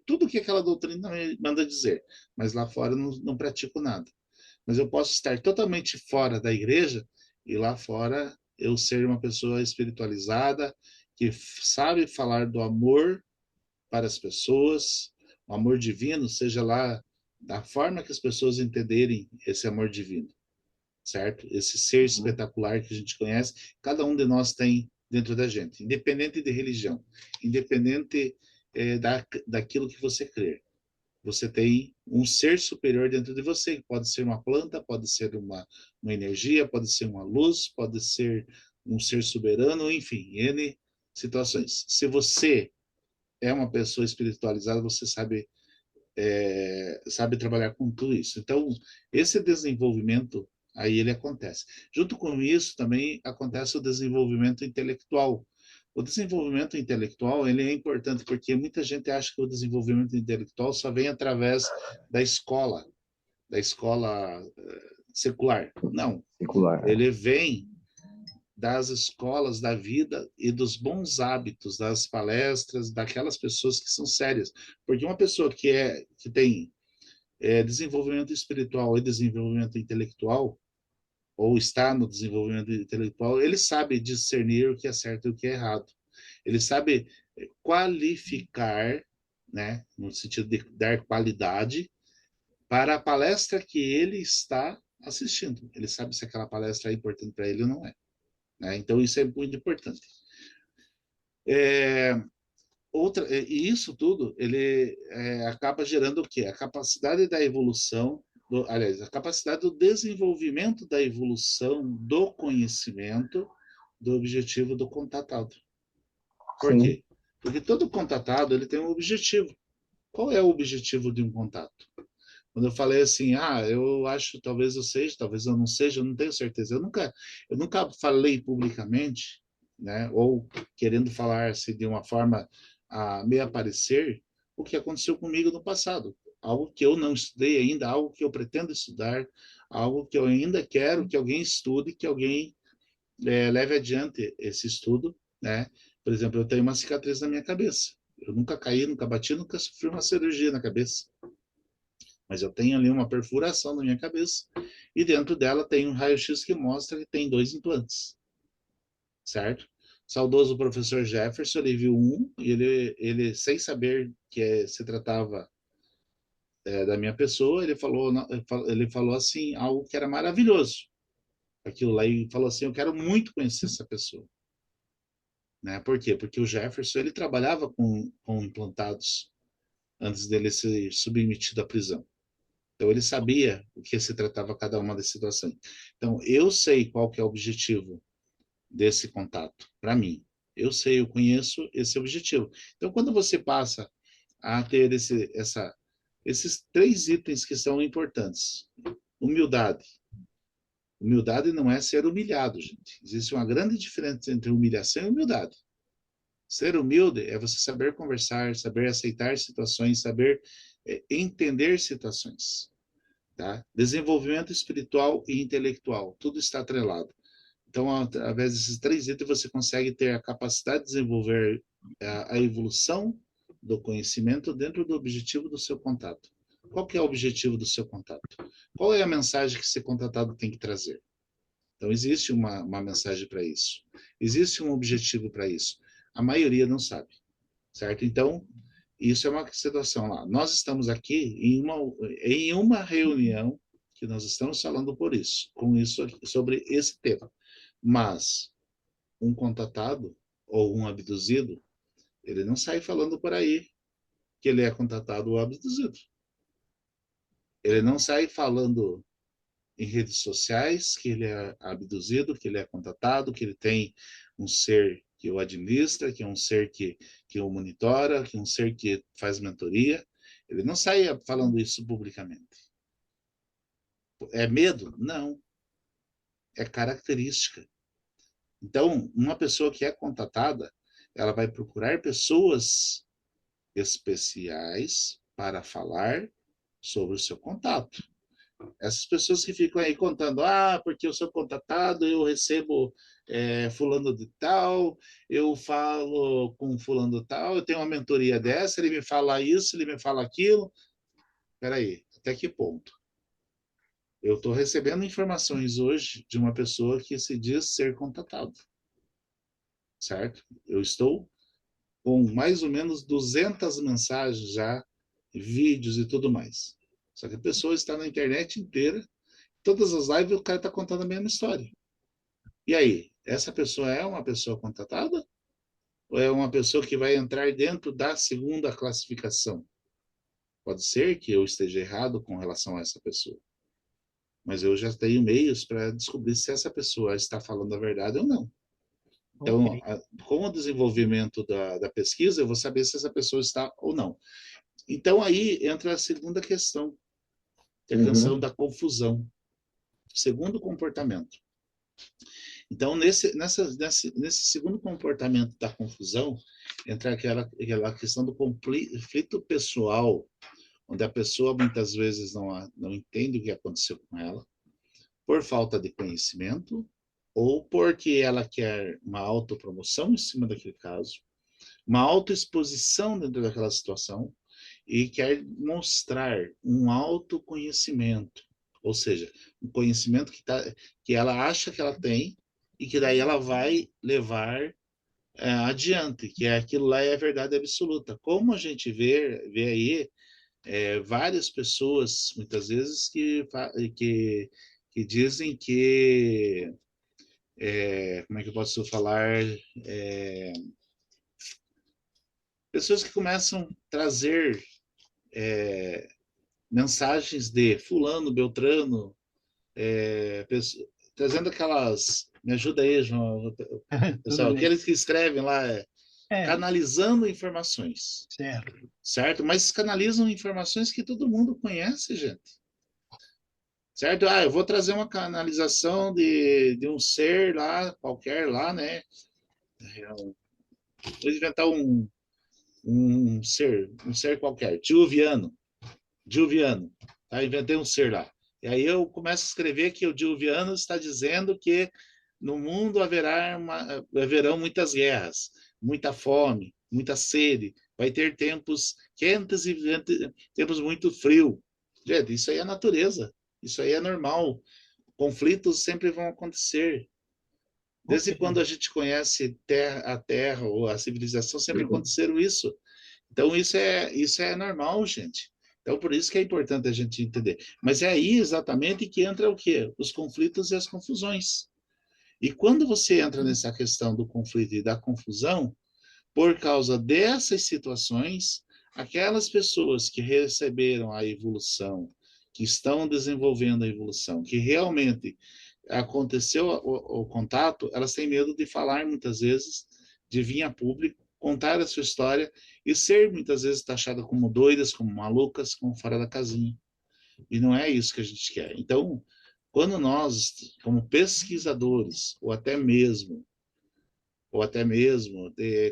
tudo que aquela doutrina me manda dizer, mas lá fora eu não pratico nada. Mas eu posso estar totalmente fora da igreja e lá fora eu ser uma pessoa espiritualizada que sabe falar do amor para as pessoas, o amor divino, seja lá da forma que as pessoas entenderem esse amor divino, certo? Esse ser espetacular que a gente conhece, cada um de nós tem dentro da gente, independente de religião, independente daquilo que você crer. Você tem um ser superior dentro de você, que pode ser uma planta, pode ser uma energia, pode ser uma luz, pode ser um ser soberano, enfim, N situações. Se você é uma pessoa espiritualizada, você sabe trabalhar com tudo isso. Então, esse desenvolvimento aí ele acontece. Junto com isso também acontece o desenvolvimento intelectual. O desenvolvimento intelectual ele é importante porque muita gente acha que o desenvolvimento intelectual só vem através da escola secular. Não, Secular. ele vem das escolas da vida e dos bons hábitos, das palestras, daquelas pessoas que são sérias. Porque uma pessoa que tem desenvolvimento espiritual e desenvolvimento intelectual, ou está no desenvolvimento intelectual, ele sabe discernir o que é certo e o que é errado. Ele sabe qualificar, né, no sentido de dar qualidade para a palestra que ele está assistindo. Ele sabe se aquela palestra é importante para ele ou não é. Né? Então, isso é muito importante. E isso tudo, ele acaba gerando o quê? A capacidade da evolução, aliás, a capacidade do desenvolvimento da evolução do conhecimento do objetivo do contatado. Por Sim. quê? Porque todo contatado ele tem um objetivo. Qual é o objetivo de um contato? Quando eu falei assim, eu acho, talvez eu seja, talvez eu não seja, eu não tenho certeza. Eu nunca falei publicamente, né, ou querendo falar assim, de uma forma a me aparecer, o que aconteceu comigo no passado. Algo que eu não estudei ainda, algo que eu pretendo estudar, algo que eu ainda quero que alguém estude, que alguém leve adiante esse estudo, né? Por exemplo, eu tenho uma cicatriz na minha cabeça. Eu nunca caí, nunca bati, nunca sofri uma cirurgia na cabeça. Mas eu tenho ali uma perfuração na minha cabeça e dentro dela tem um raio-x que mostra que tem 2 implantes, certo? Saudoso professor Jefferson, ele viu um e ele sem saber que se tratava da minha pessoa, ele falou assim, algo que era maravilhoso. Aquilo lá, e falou assim, eu quero muito conhecer essa pessoa. Né? Por quê? Porque o Jefferson, ele trabalhava com implantados antes dele ser submetido à prisão. Então, ele sabia o que se tratava cada uma das situações. Então, eu sei qual que é o objetivo desse contato, para mim. Eu sei, eu conheço esse objetivo. Então, quando você passa a ter esses 3 itens que são importantes. Humildade. Humildade não é ser humilhado, gente. Existe uma grande diferença entre humilhação e humildade. Ser humilde é você saber conversar, saber aceitar situações, saber entender situações. Tá? Desenvolvimento espiritual e intelectual, tudo está atrelado. Então, através desses 3 itens, você consegue ter a capacidade de desenvolver a evolução do conhecimento dentro do objetivo do seu contato. Qual que é o objetivo do seu contato? Qual é a mensagem que esse contatado tem que trazer? Então, existe uma mensagem para isso. Existe um objetivo para isso. A maioria não sabe, certo? Então, isso é uma situação lá. Nós estamos aqui em uma reunião que nós estamos falando com isso sobre esse tema. Mas um contatado ou um abduzido, ele não sai falando por aí que ele é contatado ou abduzido. Ele não sai falando em redes sociais que ele é abduzido, que ele é contatado, que ele tem um ser que o administra, que é um ser que o monitora, que é um ser que faz mentoria. Ele não sai falando isso publicamente. É medo? Não. É característica. Então, uma pessoa que é contatada, ela vai procurar pessoas especiais para falar sobre o seu contato. Essas pessoas que ficam aí contando, porque eu sou contatado, eu recebo fulano de tal, eu falo com fulano de tal, eu tenho uma mentoria dessa, ele me fala isso, ele me fala aquilo. Espera aí, até que ponto? Eu estou recebendo informações hoje de uma pessoa que se diz ser contatado, certo? Eu estou com mais ou menos 200 mensagens já, vídeos e tudo mais. Só que a pessoa está na internet inteira, todas as lives o cara está contando a mesma história. E aí, essa pessoa é uma pessoa contratada? Ou é uma pessoa que vai entrar dentro da segunda classificação? Pode ser que eu esteja errado com relação a essa pessoa, mas eu já tenho meios para descobrir se essa pessoa está falando a verdade ou não. Então, Ok. com o desenvolvimento da pesquisa, eu vou saber se essa pessoa está ou não. Então, aí entra a segunda questão, que é a questão da confusão. Segundo comportamento. Então, nesse segundo comportamento da confusão, entra aquela questão do conflito pessoal, onde a pessoa muitas vezes não entende o que aconteceu com ela, por falta de conhecimento, ou porque ela quer uma autopromoção em cima daquele caso, uma autoexposição dentro daquela situação, e quer mostrar um autoconhecimento, ou seja, um conhecimento que ela acha que ela tem, e que daí ela vai levar adiante, que aquilo lá é a verdade absoluta. Como a gente vê aí várias pessoas, muitas vezes, que dizem que, como é que eu posso falar, pessoas que começam a trazer mensagens de fulano, beltrano, trazendo aquelas, me ajuda aí, João, pessoal, aqueles que escrevem lá, canalizando informações, certo? Mas canalizam informações que todo mundo conhece, gente. Certo? Eu vou trazer uma canalização de um ser lá, qualquer lá, né? Vou inventar um ser qualquer, Dilviano, tá? Inventei um ser lá. E aí eu começo a escrever que o Dilviano está dizendo que no mundo haverão muitas guerras, muita fome, muita sede, vai ter tempos quentes e tempos muito frios. Gente, isso aí é natureza, isso aí é normal. Conflitos sempre vão acontecer. Desde quando a gente conhece a Terra ou a civilização, sempre aconteceram isso. Então, isso é normal, gente. Então, por isso que é importante a gente entender. Mas é aí exatamente que entra o quê? Os conflitos e as confusões. E quando você entra nessa questão do conflito e da confusão, por causa dessas situações, aquelas pessoas que receberam a evolução, que estão desenvolvendo a evolução, que realmente aconteceu o contato, elas têm medo de falar muitas vezes, de vir a público, contar a sua história e ser muitas vezes taxadas como doidas, como malucas, como fora da casinha. E não é isso que a gente quer. Então, quando nós, como pesquisadores, ou até mesmo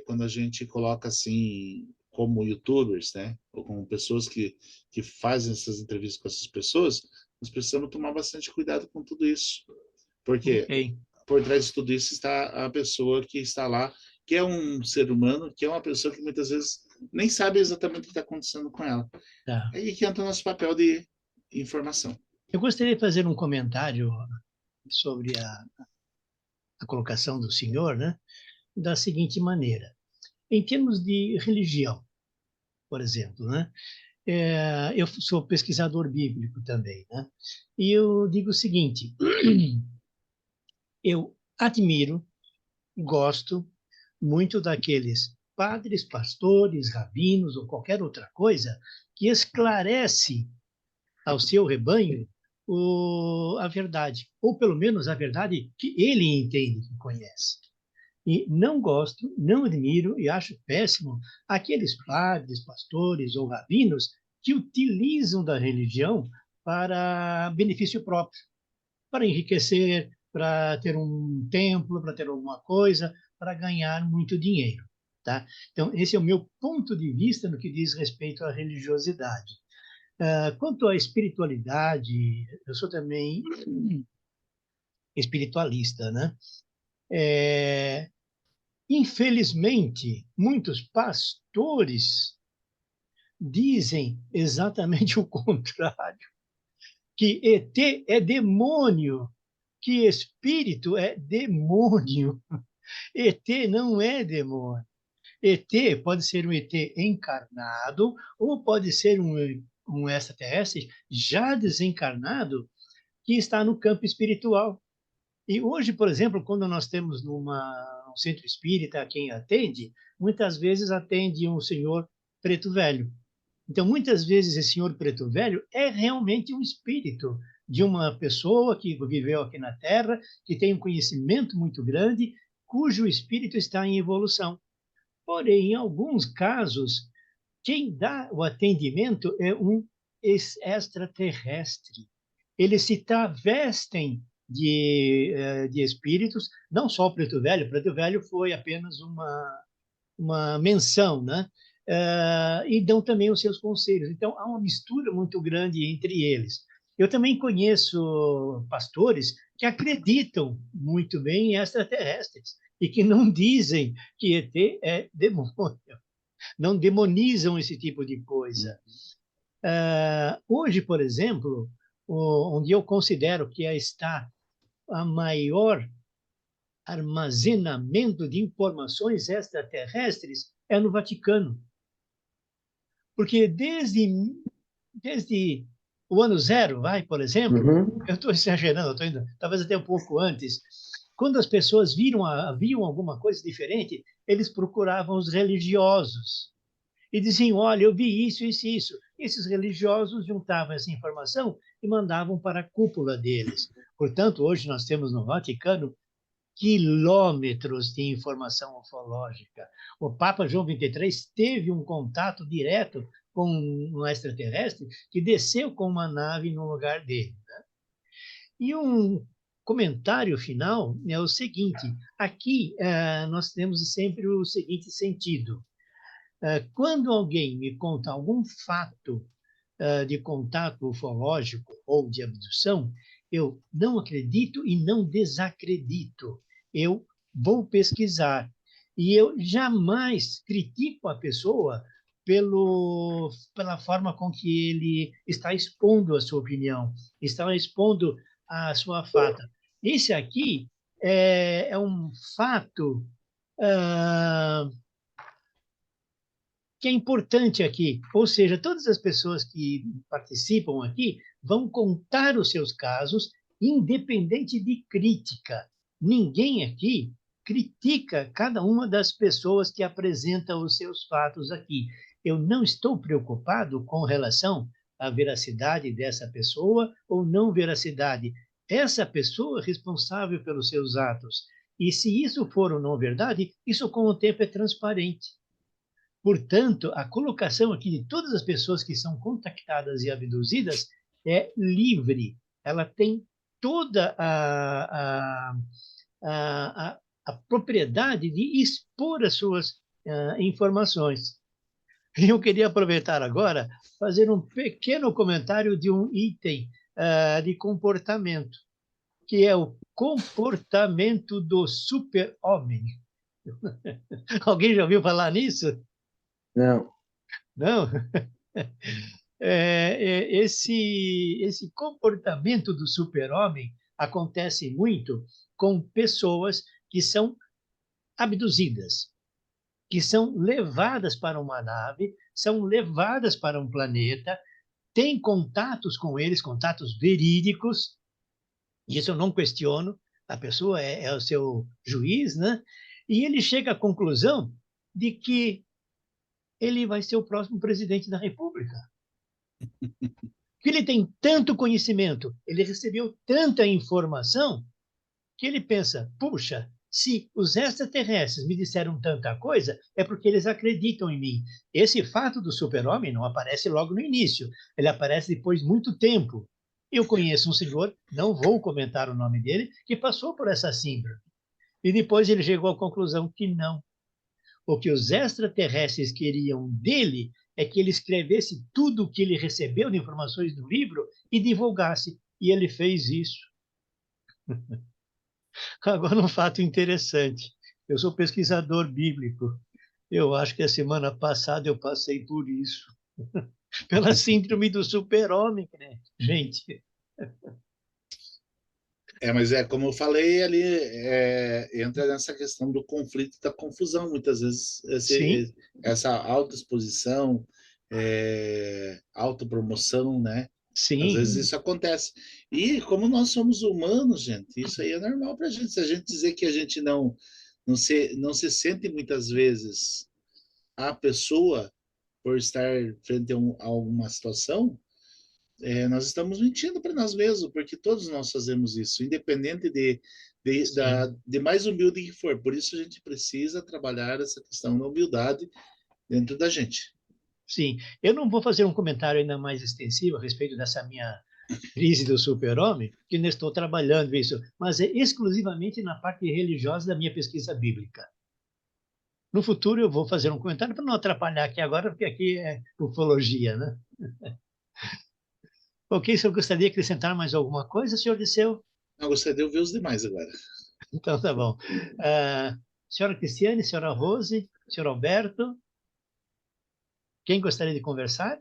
quando a gente coloca assim como youtubers, né, ou como pessoas que fazem essas entrevistas com essas pessoas, nós precisamos tomar bastante cuidado com tudo isso, porque por trás de tudo isso está a pessoa que está lá, que é um ser humano, que é uma pessoa que muitas vezes nem sabe exatamente o que está acontecendo com ela. Tá. Aí que entra o nosso papel de informação. Eu gostaria de fazer um comentário sobre a colocação do senhor, né, da seguinte maneira. Em termos de religião, por exemplo, né, eu sou pesquisador bíblico também, né, e eu digo o seguinte, eu admiro, gosto muito daqueles padres, pastores, rabinos ou qualquer outra coisa que esclarece ao seu rebanho a verdade, ou pelo menos a verdade que ele entende, que conhece. E não gosto, não admiro e acho péssimo aqueles padres, pastores ou rabinos que utilizam da religião para benefício próprio, para enriquecer, para ter um templo, para ter alguma coisa, para ganhar muito dinheiro. Tá? Então, esse é o meu ponto de vista no que diz respeito à religiosidade. Quanto à espiritualidade, eu sou também espiritualista, né? Infelizmente, muitos pastores dizem exatamente o contrário, que ET é demônio, que espírito é demônio. ET não é demônio. ET pode ser um ET encarnado ou pode ser um extraterrestre já desencarnado que está no campo espiritual. E hoje, por exemplo, quando nós temos um centro espírita quem atende, muitas vezes atende um senhor preto velho. Então, muitas vezes, esse senhor preto velho é realmente um espírito de uma pessoa que viveu aqui na Terra, que tem um conhecimento muito grande, cujo espírito está em evolução. Porém, em alguns casos, quem dá o atendimento é um extraterrestre. Eles se travestem de espíritos, não só o preto velho foi apenas uma menção, né? E dão também os seus conselhos. Então, há uma mistura muito grande entre eles. Eu também conheço pastores que acreditam muito bem em extraterrestres e que não dizem que ET é demônio, não demonizam esse tipo de coisa. Hoje, por exemplo, onde eu considero que está a maior armazenamento de informações extraterrestres é no Vaticano. Porque desde o ano zero, por exemplo, eu estou exagerando, estou indo, talvez até um pouco antes, quando as pessoas viam alguma coisa diferente, eles procuravam os religiosos e diziam, olha, eu vi isso, isso e isso. Esses religiosos juntavam essa informação e mandavam para a cúpula deles. Portanto, hoje nós temos no Vaticano quilômetros de informação ufológica. O Papa João XXIII teve um contato direto com um extraterrestre que desceu com uma nave no lugar dele. Né? E um comentário final é o seguinte, aqui nós temos sempre o seguinte sentido. Quando alguém me conta algum fato de contato ufológico ou de abdução, eu não acredito e não desacredito. Eu vou pesquisar. E eu jamais critico a pessoa pela forma com que ele está expondo a sua opinião, está expondo a sua fata. Esse aqui é um fato que é importante aqui. Ou seja, todas as pessoas que participam aqui vão contar os seus casos, independente de crítica. Ninguém aqui critica cada uma das pessoas que apresentam os seus fatos aqui. Eu não estou preocupado com relação à veracidade dessa pessoa ou não veracidade. Essa pessoa é responsável pelos seus atos. E se isso for ou não verdade, isso com o tempo é transparente. Portanto, a colocação aqui de todas as pessoas que são contactadas e abduzidas é livre. Ela tem toda a propriedade de expor as suas informações. Eu queria aproveitar agora fazer um pequeno comentário de um item de comportamento, que é o comportamento do super-homem. Alguém já ouviu falar nisso? Não. Não? Esse comportamento do super-homem acontece muito com pessoas que são abduzidas, que são levadas para uma nave, são levadas para um planeta, têm contatos com eles, contatos verídicos, e isso eu não questiono, a pessoa é o seu juiz, né? E ele chega à conclusão de que ele vai ser o próximo presidente da República. Ele tem tanto conhecimento, ele recebeu tanta informação, que ele pensa, puxa, se os extraterrestres me disseram tanta coisa, é porque eles acreditam em mim. Esse fato do super-homem não aparece logo no início, ele aparece depois de muito tempo. Eu conheço um senhor, não vou comentar o nome dele, que passou por essa síndrome. E depois ele chegou à conclusão que não. O que os extraterrestres queriam dele é que ele escrevesse tudo o que ele recebeu de informações do livro e divulgasse. E ele fez isso. Agora, um fato interessante. Eu sou pesquisador bíblico. Eu acho que a semana passada eu passei por isso. Pela síndrome do super-homem, né? Gente. Mas como eu falei ali, entra nessa questão do conflito, da confusão, muitas vezes, Sim, essa autoexposição, autopromoção, né? Às vezes sim, isso acontece. E como nós somos humanos, gente, isso aí é normal para a gente. Se a gente dizer que a gente não se sente muitas vezes a pessoa por estar frente a alguma situação, nós estamos mentindo para nós mesmos, porque todos nós fazemos isso, independente sim, de mais humilde que for. Por isso a gente precisa trabalhar essa questão da humildade dentro da gente. sim. Eu não vou fazer um comentário ainda mais extensivo a respeito dessa minha crise do super-homem, que ainda estou trabalhando isso, mas é exclusivamente na parte religiosa da minha pesquisa bíblica. No futuro eu vou fazer um comentário para não atrapalhar aqui agora, porque aqui é ufologia, né? Ok, se eu gostaria de acrescentar mais alguma coisa, senhor Disseu? Eu gostaria de ouvir os demais agora. Então tá bom. Senhora Cristiane, senhora Rose, senhor Alberto, quem gostaria de conversar?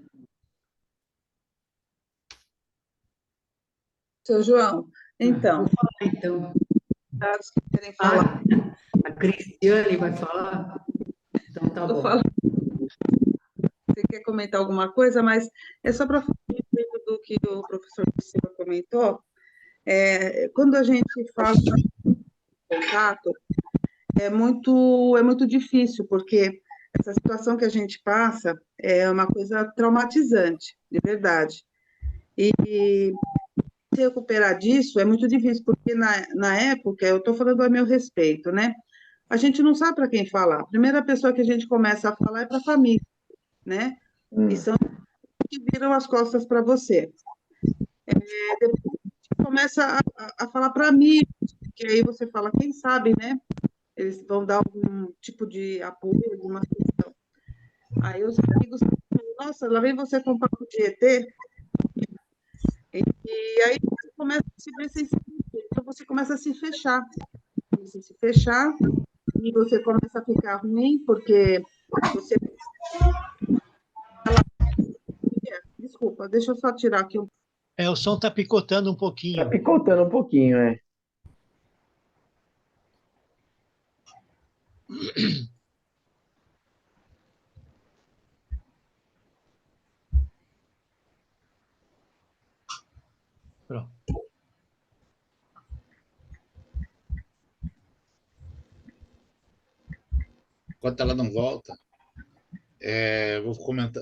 Seu João, então, Vou falar então. dados que querem falar. A Cristiane vai falar? Então tá Eu bom. falo, você quer comentar alguma coisa, mas é só para falar do que o professor Silva comentou. Quando a gente fala de contato, é muito difícil, porque essa situação que a gente passa é uma coisa traumatizante, de verdade. E se recuperar disso é muito difícil, porque na época, eu estou falando a meu respeito, né? A gente não sabe para quem falar. A primeira pessoa que a gente começa a falar é para a família, né? E são que viram as costas para você. Depois a gente começa a falar para amigos, que aí você fala, quem sabe, né? Eles vão dar algum tipo de apoio, alguma questão. Aí os amigos falam, nossa, lá vem você com papo de ET. E aí você começa a se ver sem, então você começa a se fechar. Começa a se fechar e você começa a ficar ruim, porque você. Desculpa, deixa eu só tirar aqui um. O som está picotando um Tá pouquinho. picotando um pouquinho, é. Pronto. Enquanto ela não volta, vou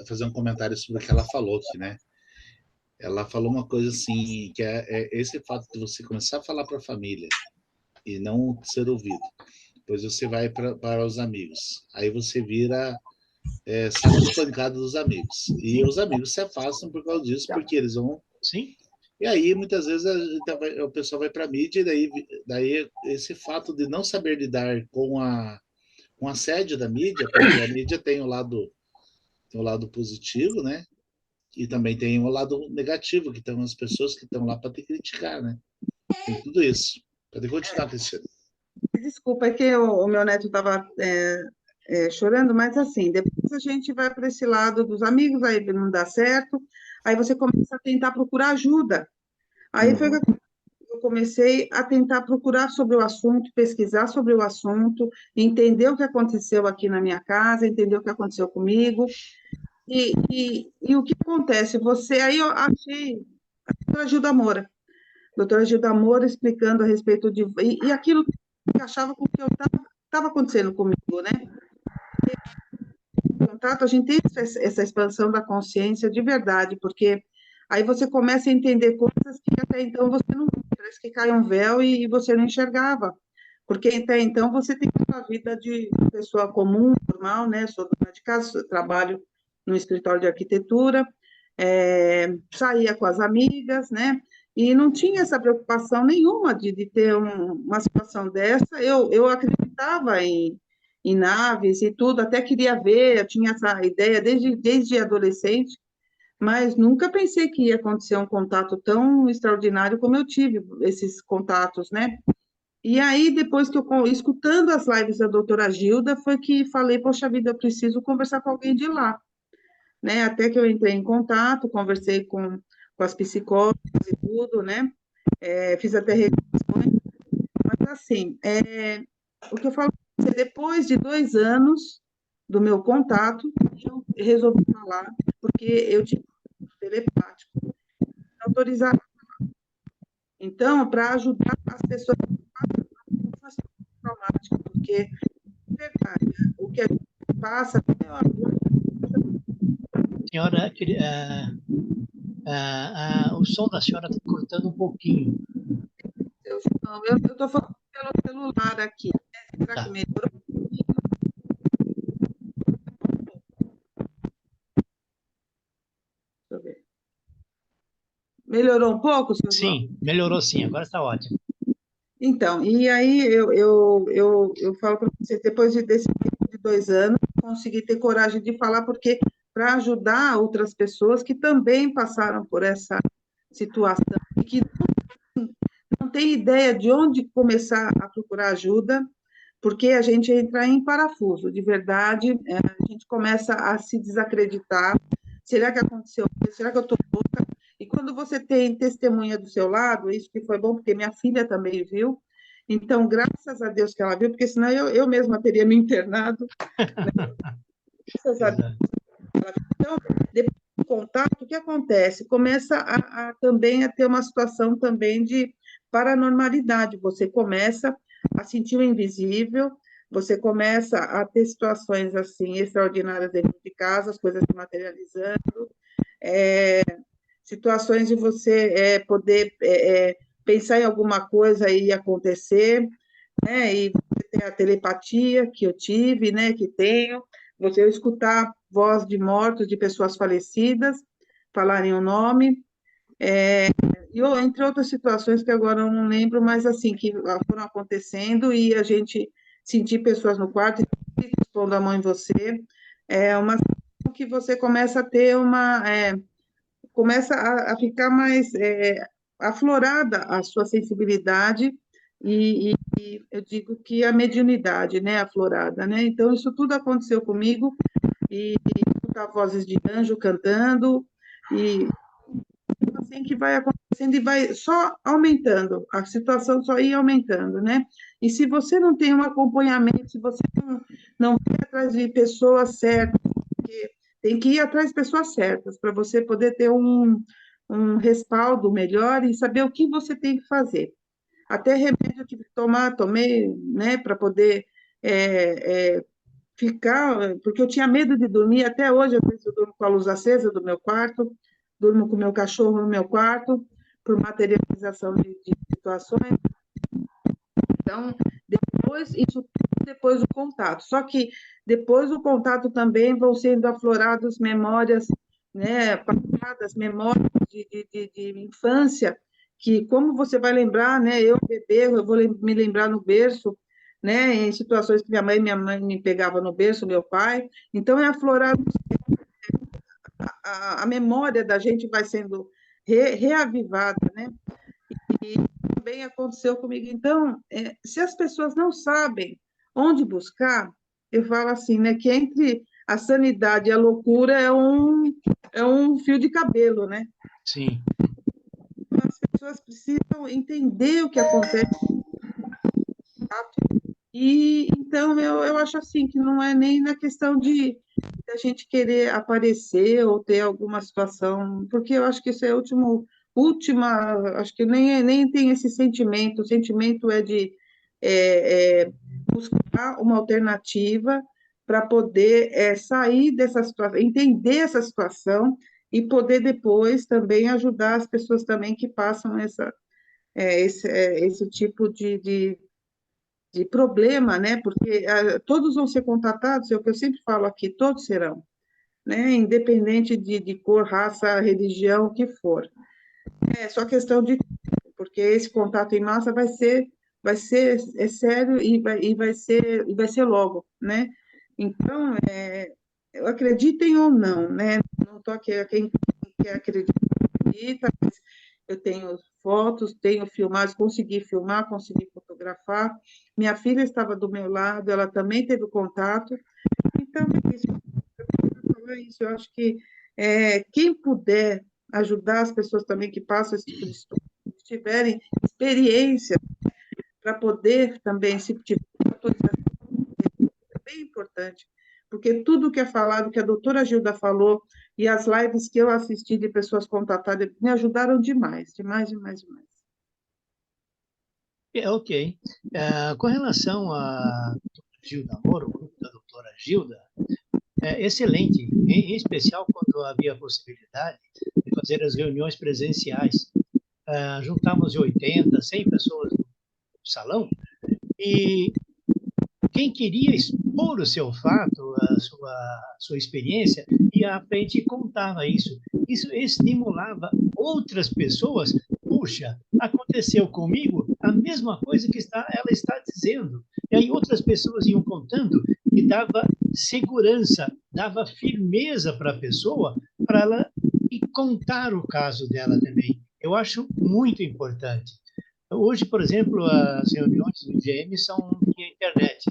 fazer um comentário sobre o que ela falou aqui, né? Ela falou uma coisa assim, que é esse fato de você começar a falar para a família e não ser ouvido. Depois você vai para os amigos. Aí você vira saco de pancada dos amigos. E os amigos se afastam por causa disso, porque eles vão. Sim? E aí, muitas vezes, o pessoal vai para a mídia, e daí esse fato de não saber lidar com a assédio da mídia, porque a mídia tem o lado positivo, né? E também tem o lado negativo, que estão as pessoas que estão lá para te criticar, né? Tem tudo isso. Pode continuar, Cristiano. Desculpa, é que o meu neto estava chorando, mas assim, depois a gente vai para esse lado dos amigos, aí não dá certo, aí você começa a tentar procurar ajuda. Aí foi que eu comecei a tentar procurar sobre o assunto, pesquisar sobre o assunto, entender o que aconteceu aqui na minha casa, entender o que aconteceu comigo. E o que acontece? Aí eu achei a doutora Gilda Moura. Doutora Gilda Moura explicando a respeito de. E aquilo que achava com o que eu estava acontecendo comigo, né? Contato, a gente tem essa expansão da consciência de verdade, porque aí você começa a entender coisas que até então você não. Parece que cai um véu e você não enxergava. Porque até então você tem uma vida de pessoa comum, normal, né? Sou dona de casa, trabalho no escritório de arquitetura, saía com as amigas, né? E não tinha essa preocupação nenhuma de ter uma situação dessa. Eu acreditava em naves e tudo, até queria ver, eu tinha essa ideia desde adolescente, mas nunca pensei que ia acontecer um contato tão extraordinário como eu tive, esses contatos, né? E aí, depois que escutando as lives da doutora Gilda, foi que falei, poxa vida, eu preciso conversar com alguém de lá, né? Até que eu entrei em contato, conversei com as psicólogas e tudo, né? Fiz até regressões assim, o que eu falo pra você, depois de 2 anos do meu contato, eu resolvi falar, porque eu tinha um telepático autorizado. Então, para ajudar as pessoas a traumática, porque, de verdade, o que a gente passa, Senhora, o som da senhora está cortando um pouquinho. eu estou falando pelo celular aqui. Será Tá. que melhorou? Deixa eu ver. Melhorou um pouco, seu João? Sim, melhorou sim, agora está ótimo. Então, e aí eu falo para você, depois desse tempo de 2 anos, consegui ter coragem de falar, porque para ajudar outras pessoas que também passaram por essa situação e que não tem ideia de onde começar a procurar ajuda, porque a gente entra em parafuso, de verdade, a gente começa a se desacreditar. Será que aconteceu? Será que eu estou louca? E quando você tem testemunha do seu lado, isso que foi bom, porque minha filha também viu, então, graças a Deus que ela viu, porque senão eu mesma teria me internado. Graças a Deus. Exato. Então, depois do contato, o que acontece? Começa também a ter uma situação também de paranormalidade. Você começa a sentir o invisível, você começa a ter situações assim extraordinárias dentro de casa, as coisas se materializando, situações de você poder pensar em alguma coisa e acontecer, né? E você tem a telepatia que eu tive, né? Que tenho, você escutar voz de mortos, de pessoas falecidas, falarem o nome, entre outras situações que agora eu não lembro, mas assim, que foram acontecendo e a gente sentir pessoas no quarto e pondo a mão em você, é uma situação que você começa a ter começa a ficar mais aflorada a sua sensibilidade e eu digo que a mediunidade, né, aflorada, né? Então, isso tudo aconteceu comigo e escutar vozes de anjo cantando e assim que vai acontecendo e vai só aumentando, a situação só ia aumentando, né? E se você não tem um acompanhamento, se você não vai atrás de pessoas certas, porque tem que ir atrás de pessoas certas para você poder ter um respaldo melhor e saber o que você tem que fazer. Até remédio que tomei, né, para poder ficar, porque eu tinha medo de dormir, até hoje, às vezes eu durmo com a luz acesa do meu quarto, durmo com o meu cachorro no meu quarto, por materialização de situações. Então, isso tudo depois do contato. Só que depois do contato também vão sendo afloradas memórias, né, passadas, memórias de infância, que como você vai lembrar, né, eu bebê, eu vou me lembrar no berço, né, em situações que minha mãe me pegava no berço, meu pai. Então, é aflorado, a memória da gente vai sendo reavivada, né? E também aconteceu comigo. Então, se as pessoas não sabem onde buscar, eu falo assim, né, que entre a sanidade e a loucura é um fio de cabelo, né? Sim. Então, as pessoas precisam entender o que acontece. E então eu acho assim que não é nem na questão de a gente querer aparecer ou ter alguma situação, porque eu acho que isso é acho que nem tem esse sentimento. O sentimento é de buscar uma alternativa para poder sair dessa situação, entender essa situação e poder depois também ajudar as pessoas também que passam esse tipo de problema, né? Porque todos vão ser contatados, é o que eu sempre falo aqui, todos serão, né? Independente de cor, raça, religião, o que for. É só questão de tempo, porque esse contato em massa vai ser sério e vai ser logo, né? Então, acreditem ou não, né? Não estou aqui, quem quer acreditar, mas eu tenho fotos, tenho filmagens, consegui filmar, consegui fotografar. Minha filha estava do meu lado, ela também teve contato. Então, é isso. Eu acho que quem puder ajudar as pessoas também que passam esse tipo de situação, que tiverem experiência, para poder também, se tiver atualização, é bem importante, porque tudo que é falado, que a doutora Gilda falou, e as lives que eu assisti de pessoas contatadas, me ajudaram demais, demais, demais, demais. Ok. Com relação a Gilda Moro, o grupo da doutora Gilda, é excelente, em especial quando havia a possibilidade de fazer as reuniões presenciais. Juntamos de 80, 100 pessoas no salão, e quem queria expor o seu fato, a sua experiência, ia à frente e contava isso. Isso estimulava outras pessoas. Puxa, aconteceu comigo a mesma coisa que ela está dizendo. E aí outras pessoas iam contando e dava segurança, dava firmeza para a pessoa, para ela e contar o caso dela também. Eu acho muito importante. Hoje, por exemplo, as reuniões do IGM são via internet.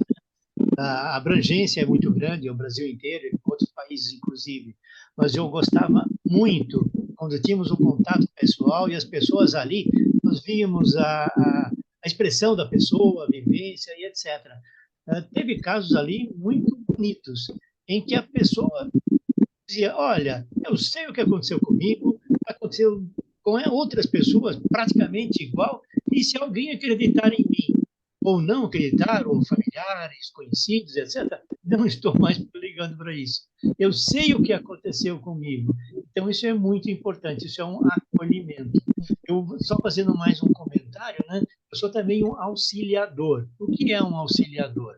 A abrangência é muito grande, é o Brasil inteiro, em outros países inclusive, mas eu gostava muito quando tínhamos o contato pessoal e as pessoas ali, nós víamos a expressão da pessoa, a vivência e etc. Teve casos ali muito bonitos, em que a pessoa dizia, olha, eu sei o que aconteceu comigo, aconteceu com outras pessoas praticamente igual, e se alguém acreditar em mim, ou não acreditar, ou familiares, conhecidos, etc., não estou mais ligando para isso. Eu sei o que aconteceu comigo. Então, isso é muito importante, isso é um acolhimento. Eu, só fazendo mais um comentário, né? Eu sou também um auxiliador. O que é um auxiliador?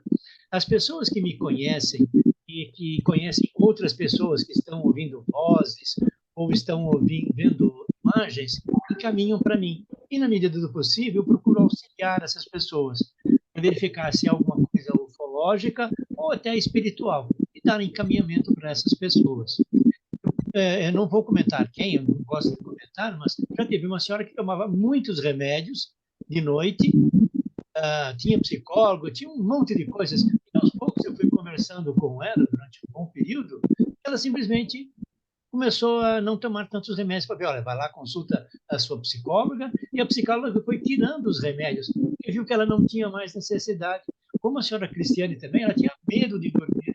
As pessoas que me conhecem e que conhecem outras pessoas que estão ouvindo vozes ou estão vendo imagens, encaminham para mim. E, na medida do possível, eu procuro auxiliar essas pessoas, verificar se há alguma coisa ufológica ou até espiritual, e dar encaminhamento para essas pessoas. Eu não vou comentar quem, eu não gosto de comentar, mas já teve uma senhora que tomava muitos remédios de noite, tinha psicólogo, tinha um monte de coisas, e aos poucos eu fui conversando com ela durante um bom período, ela simplesmente começou a não tomar tantos remédios, para ver, olha, vai lá, consulta a sua psicóloga, e a psicóloga foi tirando os remédios, e viu que ela não tinha mais necessidade. Como a senhora Cristiane também, ela tinha medo de dormir.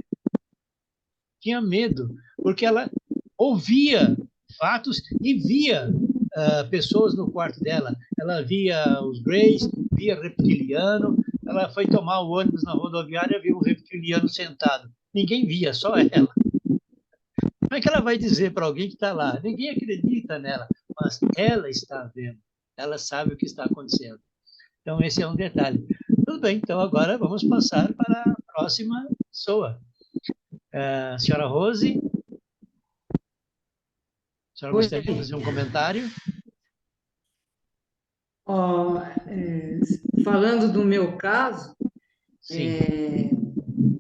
Tinha medo, porque ela ouvia fatos e via pessoas no quarto dela. Ela via os Greys, via reptiliano, ela foi tomar o ônibus na rodoviária e viu um reptiliano sentado. Ninguém via, só ela. Como é que ela vai dizer para alguém que está lá? Ninguém acredita nela, mas ela está vendo, ela sabe o que está acontecendo. Então, esse é um detalhe. Tudo bem, então agora vamos passar para a próxima pessoa. Senhora Rose, a senhora gostaria de fazer um comentário? Falando do meu caso, Sim.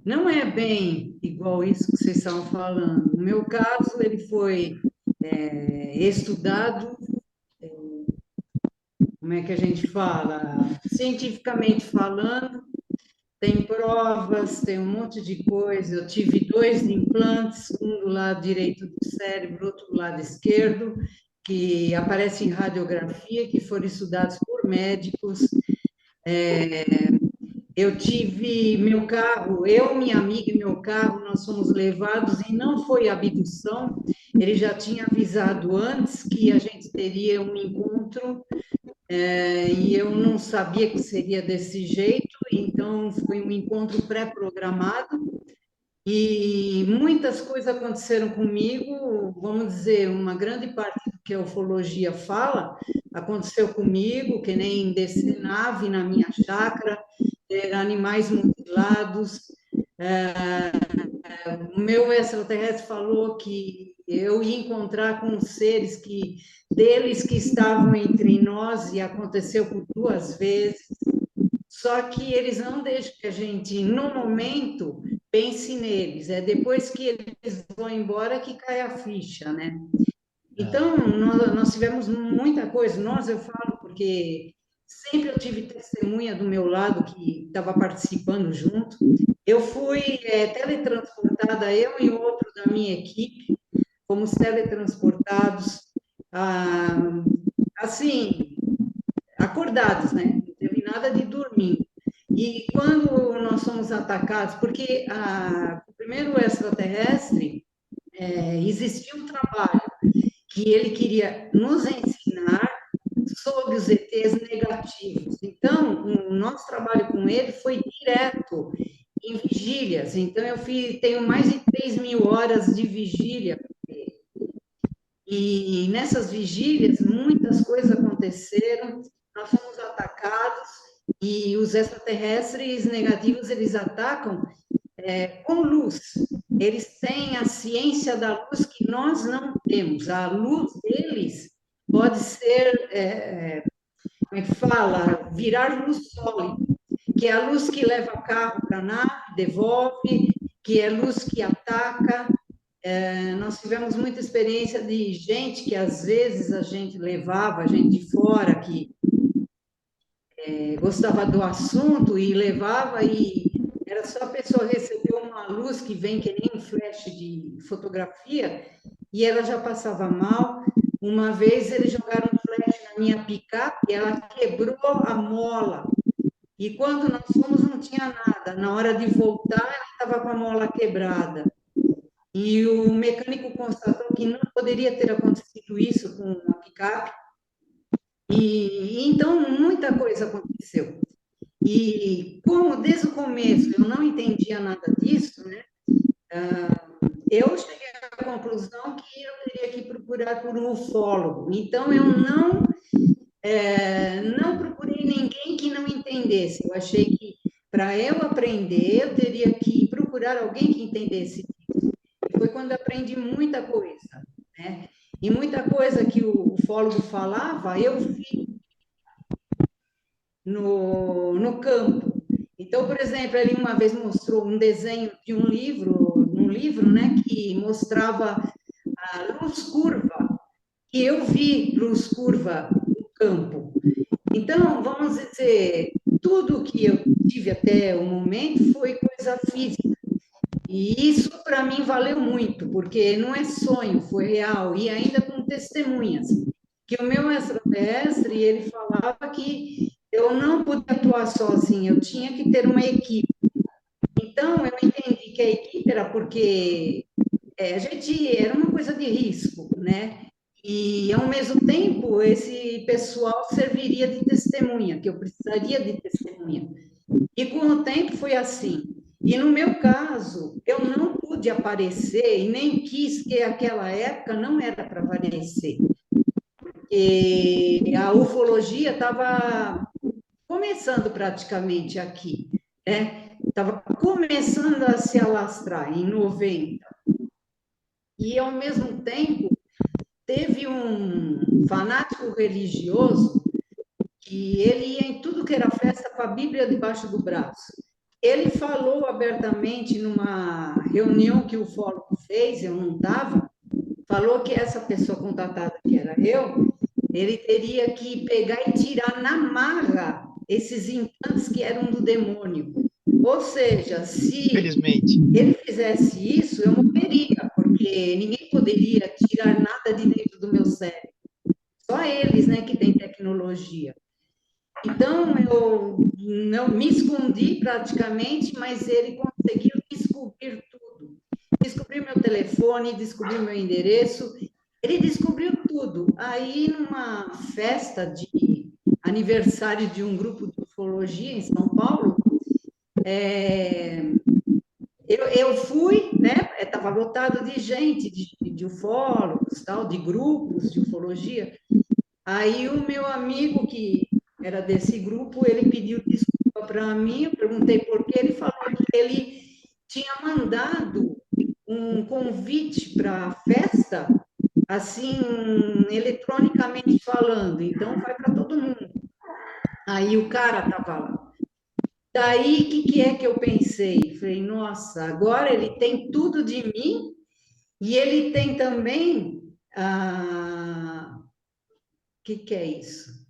não é bem igual isso que vocês estavam falando. No meu caso, ele foi estudado, como é que a gente fala? Cientificamente falando, tem provas, tem um monte de coisa. Eu tive 2 implantes, um do lado direito do cérebro, outro do lado esquerdo, que aparecem em radiografia, que foram estudados por médicos. Eu tive meu carro, eu, minha amiga e meu carro, nós fomos levados e não foi abdução. Ele já tinha avisado antes que a gente teria um encontro e eu não sabia que seria desse jeito, então foi um encontro pré-programado e muitas coisas aconteceram comigo, vamos dizer, uma grande parte do que a ufologia fala aconteceu comigo, que nem descer nave na minha chácara, ter animais mutilados. O meu extraterrestre falou que eu ia encontrar com seres deles que estavam entre nós e aconteceu por 2 vezes. Só que eles não deixam que a gente, no momento, pense neles. É depois que eles vão embora que cai a ficha, né? Então, nós tivemos muita coisa. Eu falo, porque sempre eu tive testemunha do meu lado que estava participando junto. Eu fui teletransportada, eu e outro da minha equipe, fomos teletransportados, assim, acordados, né? Não teve nada de dormir. E quando nós somos atacados, porque o primeiro extraterrestre, existia um trabalho que ele queria nos ensinar sobre os ETs negativos. Então, o nosso trabalho com ele foi direto em vigílias. Então, tenho mais de 3.000 horas de vigília. E nessas vigílias, muitas coisas aconteceram, nós fomos atacados, e os extraterrestres negativos, eles atacam com luz. Eles têm a ciência da luz que nós não temos. A luz deles pode ser, como é que fala? Virar luz sólida, que é a luz que leva carro para a nave, devolve, que é luz que ataca. Nós tivemos muita experiência de gente que, às vezes, a gente levava, gente de fora, que gostava do assunto e levava, e era só a pessoa receber uma luz que vem que nem um flash de fotografia, e ela já passava mal. Uma vez eles jogaram um flash na minha picape, ela quebrou a mola, e quando nós fomos não tinha nada. Na hora de voltar, ela estava com a mola quebrada. E o mecânico constatou que não poderia ter acontecido isso com a picape. E então muita coisa aconteceu. E como desde o começo eu não entendia nada disso, né? Eu cheguei à conclusão que eu teria que procurar por um ufólogo. Então eu não procurei ninguém que não entendesse. Eu achei que para eu aprender eu teria que procurar alguém que entendesse. Foi quando eu aprendi muita coisa, né? E muita coisa que o ufólogo falava, eu vi no campo. Então, por exemplo, ele uma vez mostrou um desenho de um livro, né, que mostrava a luz curva, e eu vi luz curva no campo. Então, vamos dizer, tudo que eu tive até o momento foi coisa física. E isso, para mim, valeu muito, porque não é sonho, foi real, e ainda com testemunhas. Que o meu extraterrestre, ele falava que eu não podia atuar sozinha, eu tinha que ter uma equipe. Então, eu entendi que a equipe era porque a gente era uma coisa de risco, né? E, ao mesmo tempo, esse pessoal serviria de testemunha, que eu precisaria de testemunha. E, com o tempo, foi assim. E, no meu caso, eu não pude aparecer e nem quis, que aquela época não era para aparecer. E a ufologia estava começando praticamente aqui, né? Estava começando a se alastrar em 90. E, ao mesmo tempo, teve um fanático religioso que ele ia em tudo que era festa com a Bíblia debaixo do braço. Ele falou abertamente numa reunião que o ufólogo fez, eu não estava, falou que essa pessoa contatada, que era eu, ele teria que pegar e tirar na marra esses implantes que eram do demônio. Ou seja, se ele fizesse isso, eu morreria, porque ninguém poderia tirar nada de dentro do meu cérebro. Só eles, né, que têm tecnologia. Então, eu não me escondi praticamente, mas ele conseguiu descobrir tudo. Descobriu meu telefone, descobriu meu endereço, ele descobriu tudo. Aí, numa festa de aniversário de um grupo de ufologia em São Paulo, eu fui, né? Estava lotado de gente, de ufólogos, tal, de grupos de ufologia. Aí o meu amigo, que era desse grupo, ele pediu desculpa para mim, eu perguntei por quê, ele falou que ele tinha mandado um convite para a festa, assim, eletronicamente falando, então vai para todo mundo. Aí o cara estava lá. Daí, o que é que eu pensei? Falei, nossa, agora ele tem tudo de mim e ele tem também o que é isso?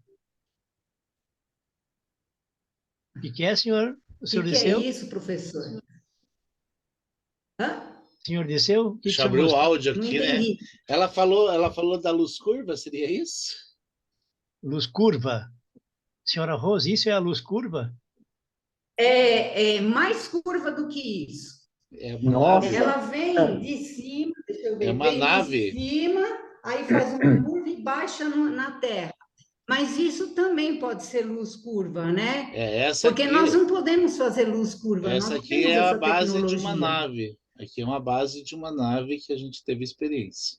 O que é, senhor? O senhor que desceu? É isso, professor? Hã? O senhor desceu? Deixa eu abrir o áudio Não aqui, né? entendi. Ela falou da luz curva, seria isso? Luz curva. Senhora Rose, isso é a luz curva? É mais curva do que isso. É uma Nossa. nave. Ela vem de cima, deixa eu ver, É uma vem nave. de cima, aí faz uma curva e baixa na Terra. Mas isso também pode ser luz curva, né? Essa Porque aqui, nós não podemos fazer luz curva, nós essa não aqui temos é a essa base de uma tecnologia. nave. Aqui é uma base de uma nave que a gente teve experiência.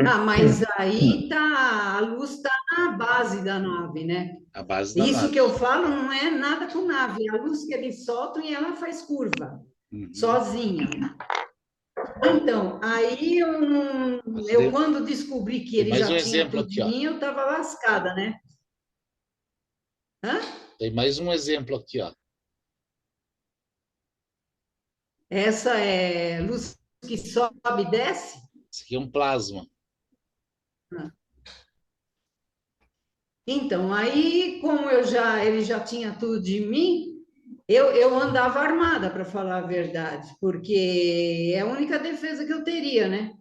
Ah, mas aí tá, a luz está na base da nave, né? A base da Isso nave. que eu falo não é nada com nave, é a luz que eles soltam e ela faz curva, Uhum. sozinha. Então, aí eu quando descobri que ele mais já um tinha exemplo tudo aqui, ó. em mim, eu estava lascada, né? Hã? Tem mais um exemplo aqui, ó. Essa é luz que sobe e desce? Esse aqui é um plasma. Então, aí, como ele já tinha tudo de mim, eu andava armada, para falar a verdade, porque é a única defesa que eu teria, né?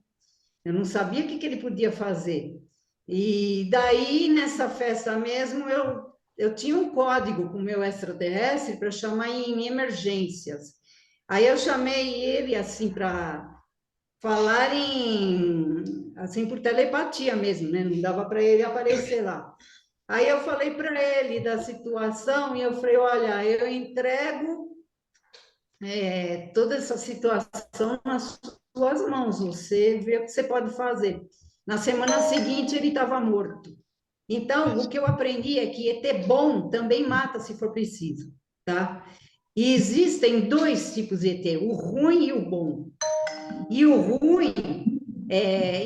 Eu não sabia o que ele podia fazer. E daí, nessa festa mesmo, eu tinha um código com o meu extraterrestre para chamar em emergências. Aí eu chamei ele, assim, para falar assim, por telepatia mesmo, né? Não dava para ele aparecer lá. Aí eu falei para ele da situação e eu falei, olha, eu entrego toda essa situação nas suas mãos, você vê o que você pode fazer. Na semana seguinte ele estava morto. Então, o que eu aprendi é que ET bom também mata se for preciso, tá? E existem dois tipos de ET, o ruim e o bom. E o ruim,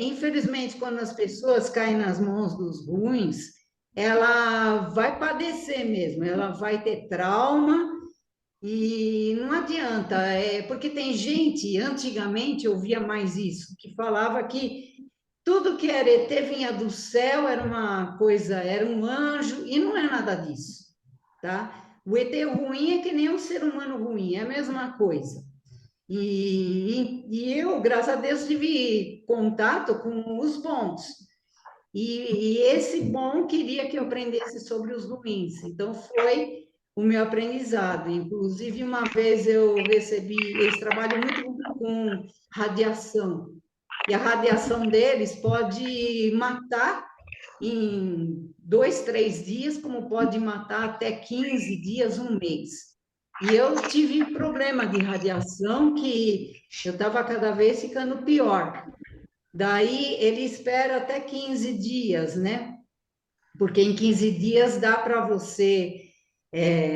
infelizmente, quando as pessoas caem nas mãos dos ruins, ela vai padecer mesmo, ela vai ter trauma e não adianta, porque tem gente, antigamente eu via mais isso, que falava que tudo que era ET vinha do céu, era uma coisa, era um anjo, e não é nada disso, tá? O ET ruim é que nem um ser humano ruim, é a mesma coisa. E eu, graças a Deus, tive contato com os bons. E esse bom queria que eu aprendesse sobre os ruins. Então, foi o meu aprendizado. Inclusive, uma vez eles trabalham muito com radiação. E a radiação deles pode matar em 2, 3 dias, como pode matar até 15 dias, um mês. E eu tive problema de radiação que eu estava cada vez ficando pior. Daí ele espera até 15 dias, né? Porque em 15 dias dá para você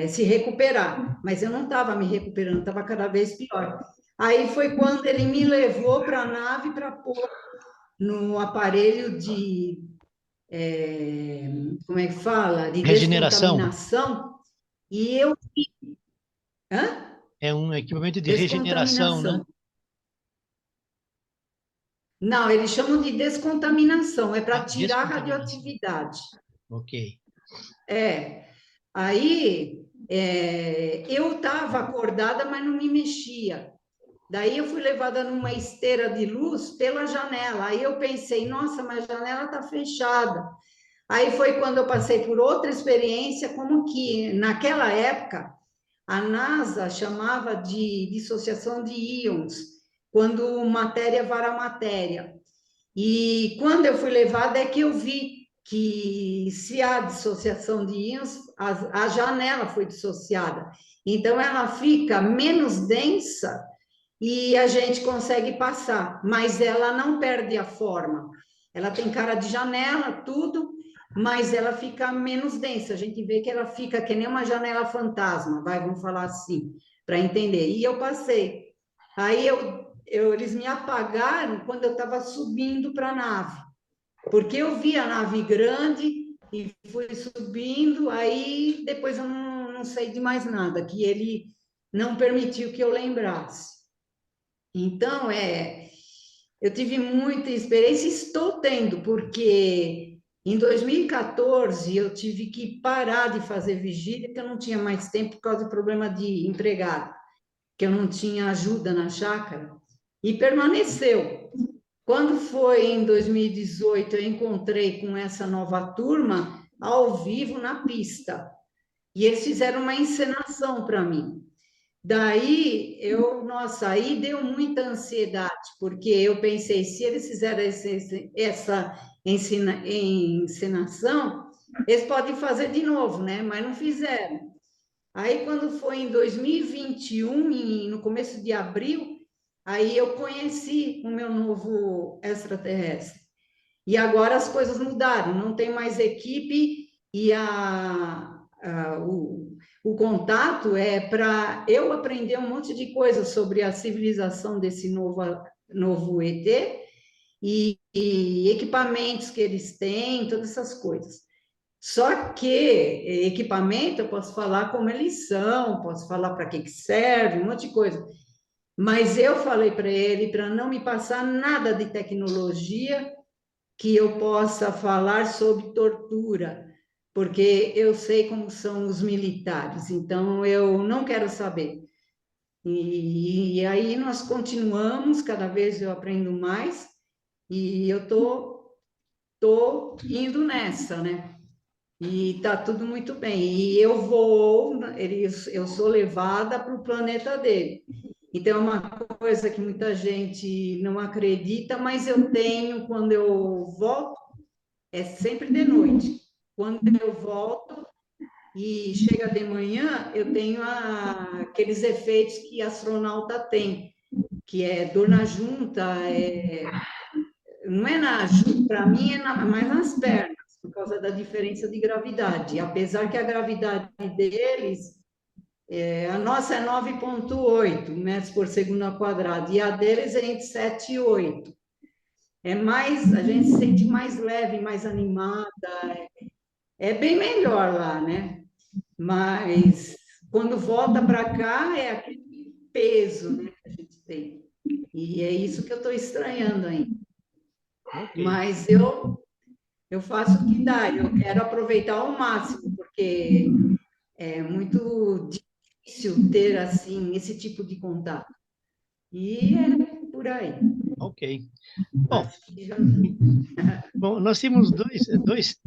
se recuperar. Mas eu não estava me recuperando, estava cada vez pior. Aí foi quando ele me levou para a nave para pôr no aparelho de, como é que fala? De Regeneração. descontaminação. E eu... Hã? É um equipamento de regeneração, né? Não, eles chamam de descontaminação, é para tirar a Descontaminação. radioatividade. Ok. Aí eu estava acordada, mas não me mexia. Daí eu fui levada numa esteira de luz pela janela. Aí eu pensei, nossa, mas a janela está fechada. Aí foi quando eu passei por outra experiência, como que naquela época a NASA chamava de dissociação de íons, quando matéria vara matéria. E quando eu fui levada é que eu vi que se há dissociação de íons, a janela foi dissociada. Então ela fica menos densa e a gente consegue passar, mas ela não perde a forma. Ela tem cara de janela, tudo, mas ela fica menos densa. A gente vê que ela fica que nem uma janela fantasma, vamos falar assim, para entender. E eu passei. Aí eles me apagaram quando eu estava subindo para a nave, porque eu vi a nave grande e fui subindo, aí depois eu não sei de mais nada, que ele não permitiu que eu lembrasse. Então, eu tive muita experiência, estou tendo, porque em 2014 eu tive que parar de fazer vigília, porque eu não tinha mais tempo por causa do problema de empregado, que eu não tinha ajuda na chácara, e permaneceu. Quando foi em 2018, eu encontrei com essa nova turma ao vivo na pista. E eles fizeram uma encenação para mim. Daí, nossa, aí deu muita ansiedade, porque eu pensei, se eles fizeram essa encenação, eles podem fazer de novo, né? Mas não fizeram. Aí, quando foi em 2021, no começo de abril, aí eu conheci o meu novo extraterrestre. E agora as coisas mudaram, não tem mais equipe e o contato é para eu aprender um monte de coisas sobre a civilização desse novo ET e equipamentos que eles têm, todas essas coisas. Só que equipamento eu posso falar como eles são, posso falar para que serve, um monte de coisa. Mas eu falei para ele para não me passar nada de tecnologia que eu possa falar sobre tortura, porque eu sei como são os militares, então eu não quero saber. E aí nós continuamos, cada vez eu aprendo mais, e eu tô indo nessa, né? E tá tudo muito bem. E eu eu sou levada para o planeta dele. Então, é uma coisa que muita gente não acredita, mas eu tenho, quando eu volto, é sempre de noite. Quando eu volto e chega de manhã, eu tenho aqueles efeitos que astronauta tem, que é dor na junta, não é na junta, para mim é mais nas pernas, por causa da diferença de gravidade. Apesar que a gravidade deles, a nossa é 9,8 metros por segundo ao quadrado, e a deles é entre 7 e 8. A gente se sente mais leve, mais animada, é bem melhor lá, né? Mas quando volta para cá é aquele peso, né, que a gente tem. E é isso que eu estou estranhando ainda. Ok. Mas eu faço o que dá, eu quero aproveitar ao máximo, porque é muito difícil ter assim esse tipo de contato. E é por aí. Ok. Bom, Acho que já... bom, nós temos dois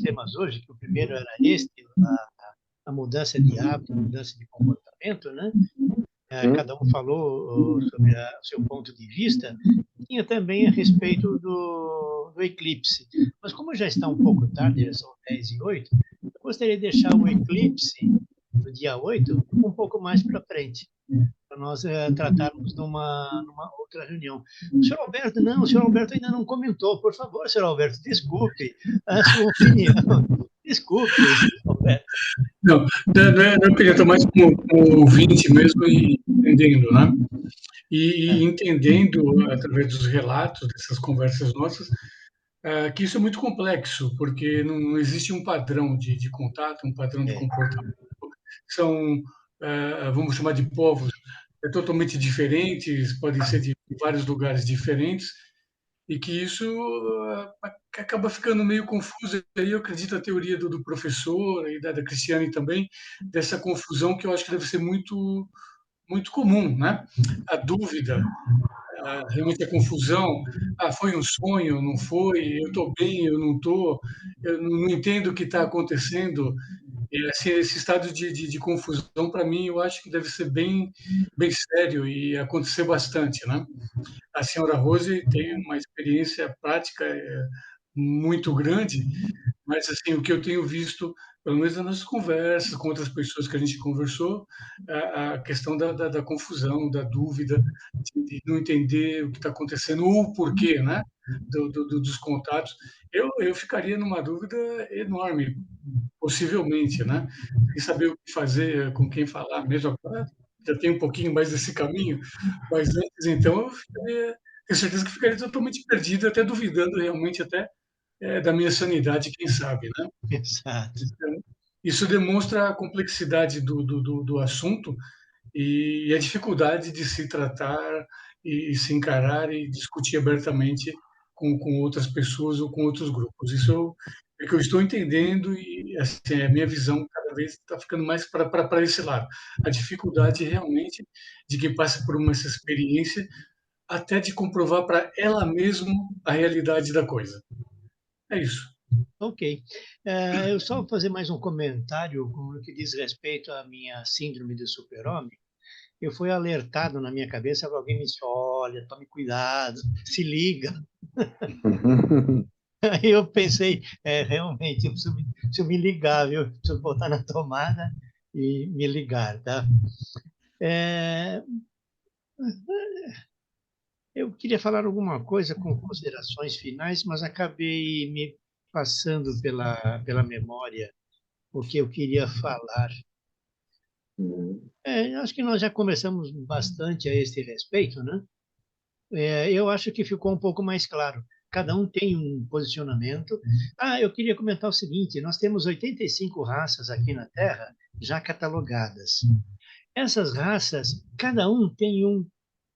temas hoje, que o primeiro era a mudança de hábito, a mudança de comportamento, né? Cada um falou sobre o seu ponto de vista. Tinha também a respeito do eclipse. Mas como já está um pouco tarde, são 10h08, eu gostaria de deixar o eclipse do dia 8 um pouco mais para frente, para nós tratarmos numa outra reunião. O senhor Alberto ainda não comentou. Por favor, senhor Alberto, desculpe a sua opinião. Desculpe, senhor Alberto. Não, eu queria estar mais como ouvinte mesmo e entendendo, né? E entendendo, através dos relatos, dessas conversas nossas, que isso é muito complexo, porque não existe um padrão de contato, um padrão de comportamento. São, vamos chamar de povos totalmente diferentes, podem ser de vários lugares diferentes, e que isso acaba ficando meio confuso. E aí eu acredito a teoria do professor e da Cristiane também, dessa confusão que eu acho que deve ser muito, muito comum, né? A dúvida, realmente a confusão, foi um sonho, não foi, eu estou bem, eu não estou, eu não entendo o que está acontecendo. E esse estado de confusão, para mim, eu acho que deve ser bem, bem sério e acontecer bastante, né? A senhora Rose tem uma experiência prática muito grande, mas assim o que eu tenho visto, pelo menos nas nossas conversas com outras pessoas que a gente conversou, a questão da confusão, da dúvida, de não entender o que está acontecendo ou o porquê, né? Dos contatos. Eu ficaria numa dúvida enorme, possivelmente, né? Sem saber o que fazer, com quem falar, mesmo agora já tem um pouquinho mais desse caminho, mas antes, então, tenho certeza que ficaria totalmente perdido, até duvidando realmente até da minha sanidade, quem sabe, né? Exato. Então, isso demonstra a complexidade do assunto e a dificuldade de se tratar e se encarar e discutir abertamente com outras pessoas ou com outros grupos. Isso é que eu estou entendendo e assim, a minha visão cada vez está ficando mais para esse lado. A dificuldade realmente de quem passa por essa experiência até de comprovar para ela mesma a realidade da coisa. É isso. Ok. Eu só vou fazer mais um comentário com o que diz respeito à minha síndrome de super-homem. Eu fui alertado na minha cabeça que alguém me disse, olha, tome cuidado, se liga. Aí eu pensei, realmente, preciso me ligar, viu? Preciso botar na tomada e me ligar, tá? É, eu queria falar alguma coisa com considerações finais, mas acabei me passando pela memória o que eu queria falar. Acho que nós já conversamos bastante a este respeito, né? Eu acho que ficou um pouco mais claro. Cada um tem um posicionamento. Eu queria comentar o seguinte: nós temos 85 raças aqui na Terra já catalogadas. Essas raças, cada um tem um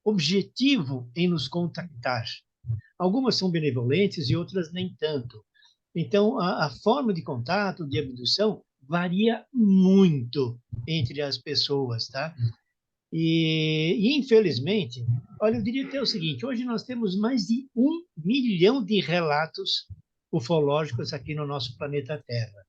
objetivo em nos contactar. Algumas são benevolentes e outras nem tanto. Então, a forma de contato, de abdução, varia muito entre as pessoas, tá? Infelizmente, olha, eu diria até o seguinte: hoje nós temos mais de 1 milhão de relatos ufológicos aqui no nosso planeta Terra.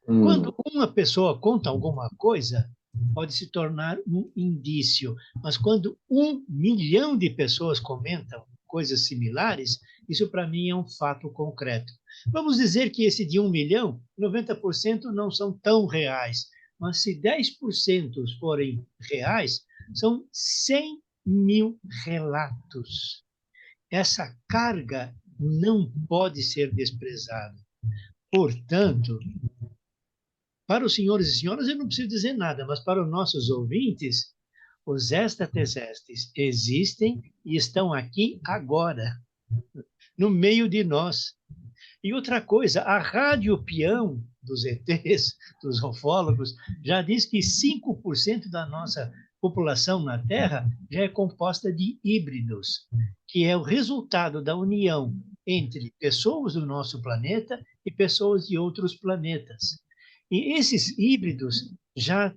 Quando uma pessoa conta alguma coisa, pode se tornar um indício, mas quando 1 milhão de pessoas comentam coisas similares, isso para mim é um fato concreto. Vamos dizer que esse de 1 milhão, 90% não são tão reais, mas se 10% forem reais, são 100 mil relatos. Essa carga não pode ser desprezada. Portanto, para os senhores e senhoras, eu não preciso dizer nada, mas para os nossos ouvintes, os extraterrestres existem e estão aqui agora, no meio de nós. E outra coisa, a rádio peão dos ETs, dos ufólogos, já diz que 5% da nossa população na Terra já é composta de híbridos, que é o resultado da união entre pessoas do nosso planeta e pessoas de outros planetas. E esses híbridos já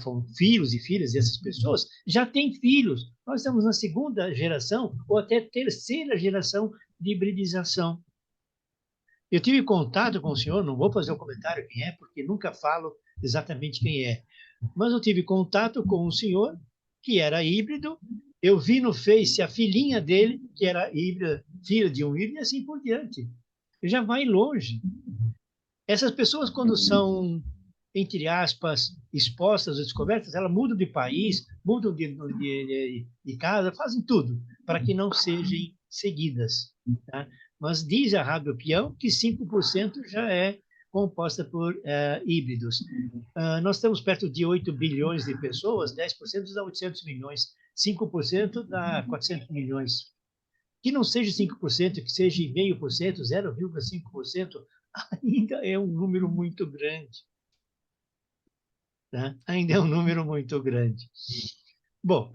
foram filhos e filhas dessas pessoas, já têm filhos. Nós estamos na segunda geração ou até terceira geração de hibridização. Eu tive contato com o senhor, não vou fazer o comentário quem é, porque nunca falo exatamente quem é, mas eu tive contato com um senhor que era híbrido, eu vi no Face a filhinha dele, que era híbrida, filha de um híbrido, e assim por diante. Já vai longe. Essas pessoas, quando são, entre aspas, expostas ou descobertas, elas mudam de país, mudam de casa, fazem tudo para que não sejam seguidas. Tá? Mas diz a Rádio Peão que 5% já é composta por híbridos. Nós estamos perto de 8 bilhões de pessoas, 10% dá 800 milhões, 5% dá 400 milhões. Que não seja 5%, que seja 0,5%, 0,5%, ainda é um número muito grande. Tá? Ainda é um número muito grande. Bom,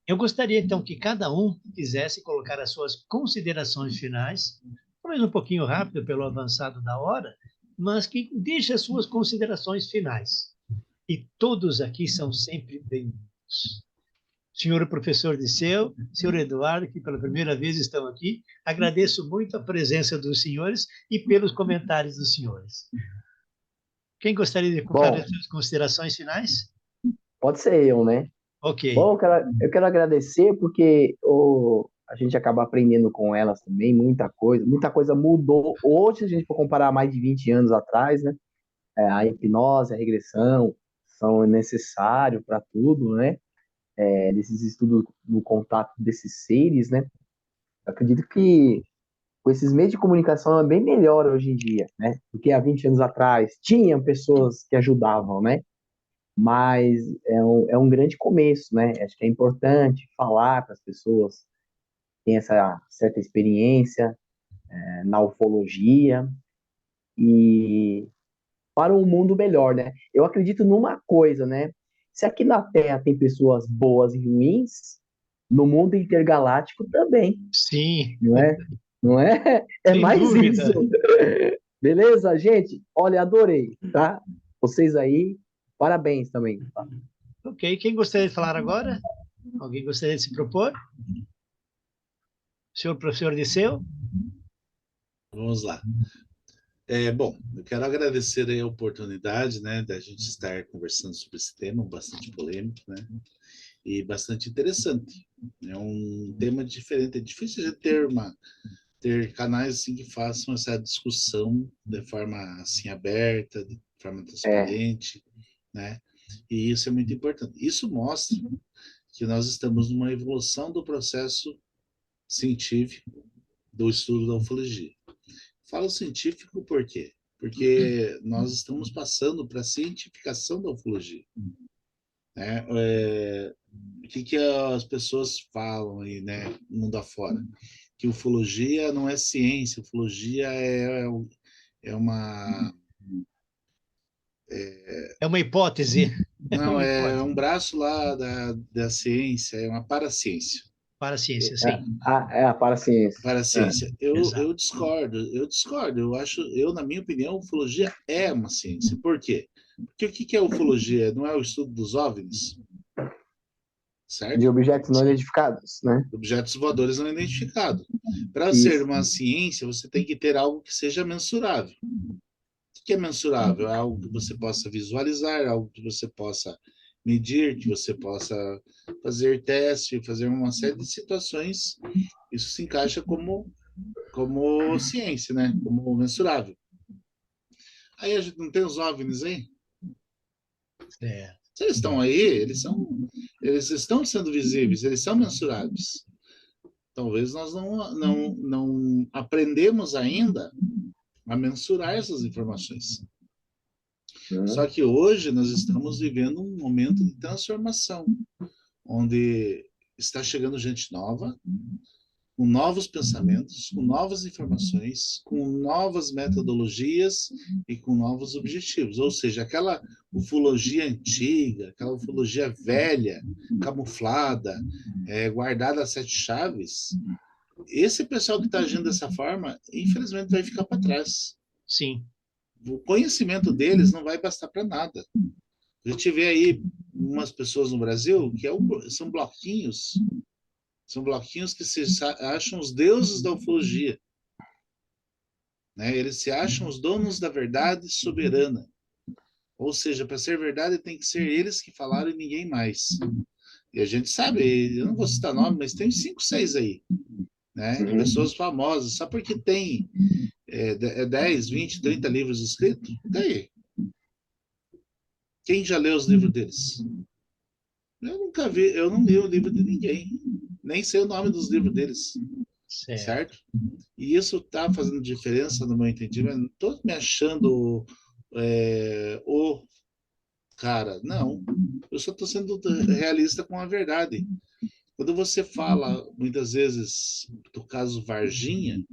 eu gostaria, então, que cada um quisesse colocar as suas considerações finais, talvez um pouquinho rápido pelo avançado da hora, mas que deixe as suas considerações finais. E todos aqui são sempre bem-vindos. Senhor professor Disseu, senhor Eduardo, que pela primeira vez estão aqui, agradeço muito a presença dos senhores e pelos comentários dos senhores. Quem gostaria de colocar as suas considerações finais? Pode ser eu, né? Ok. Bom, eu quero agradecer porque a gente acaba aprendendo com elas também muita coisa mudou. Hoje, se a gente for comparar mais de 20 anos atrás, né? A hipnose, a regressão são necessários para tudo, né? Nesses estudos no contato desses seres, né? Eu acredito que com esses meios de comunicação é bem melhor hoje em dia, né? Porque há 20 anos atrás tinham pessoas que ajudavam, né? Mas é um grande começo, né? Acho que é importante falar para as pessoas que têm essa certa experiência na ufologia e para um mundo melhor, né? Eu acredito numa coisa, né? Se aqui na Terra tem pessoas boas e ruins, no mundo intergaláctico também, Sim. não é? Não é? É Sem mais dúvida. isso. Beleza, gente? Olha, adorei, tá? Vocês aí, parabéns também. Tá? Ok, quem gostaria de falar agora? Alguém gostaria de se propor? Senhor professor Disseu? Vamos lá. Bom, eu quero agradecer aí a oportunidade, né, da gente estar conversando sobre esse tema, bastante polêmico, né, e bastante interessante. É um tema diferente, é difícil de ter canais assim que façam essa discussão de forma assim aberta, de forma transparente, né, e isso é muito importante. Isso mostra que nós estamos numa evolução do processo científico do estudo da ufologia. Falo científico por quê? Porque nós estamos passando para a cientificação da ufologia. Né? O que as pessoas falam aí, né, no mundo afora? Que ufologia não é ciência, ufologia é uma... É uma hipótese. É Não, uma é hipótese um braço lá da ciência, é uma paraciência. para a ciência, sim. É a paraciência. Paraciência. Eu Exato. discordo. Na minha opinião, a ufologia é uma ciência. Por quê? Porque o que é ufologia? Não é o estudo dos OVNIs, De certo? objetos não identificados, né? Objetos voadores não identificados. Para ser Isso. uma ciência, você tem que ter algo que seja mensurável. O que é mensurável? É algo que você possa visualizar, algo que você possa medir, que você possa fazer teste, fazer uma série de situações. Isso se encaixa como ciência, né? Como mensurável. Aí a gente não tem os OVNIs aí? É. Se eles estão aí, eles estão sendo visíveis, eles são mensuráveis. Talvez nós não aprendemos ainda a mensurar essas informações. Só que hoje nós estamos vivendo um momento de transformação, onde está chegando gente nova, com novos pensamentos, com novas informações, com novas metodologias e com novos objetivos. Ou seja, aquela ufologia antiga, aquela ufologia velha, camuflada, guardada a sete chaves, esse pessoal que está agindo dessa forma, infelizmente, vai ficar para trás. Sim. O conhecimento deles não vai bastar para nada. A gente vê aí umas pessoas no Brasil que são bloquinhos. São bloquinhos que se acham os deuses da ufologia. Né? Eles se acham os donos da verdade soberana. Ou seja, para ser verdade tem que ser eles que falaram e ninguém mais. E a gente sabe, eu não vou citar nome, mas tem 5, 6 aí. Né? De pessoas famosas. Só porque tem 10, 20, 30 livros escritos? Daí. Quem já leu os livros deles? Eu nunca vi, eu não li o livro de ninguém. Nem sei o nome dos livros deles. Certo? E isso está fazendo diferença no meu entendimento. Não estou me achando o cara. Não. Eu só estou sendo realista com a verdade. Quando você fala, muitas vezes, do caso Varginha,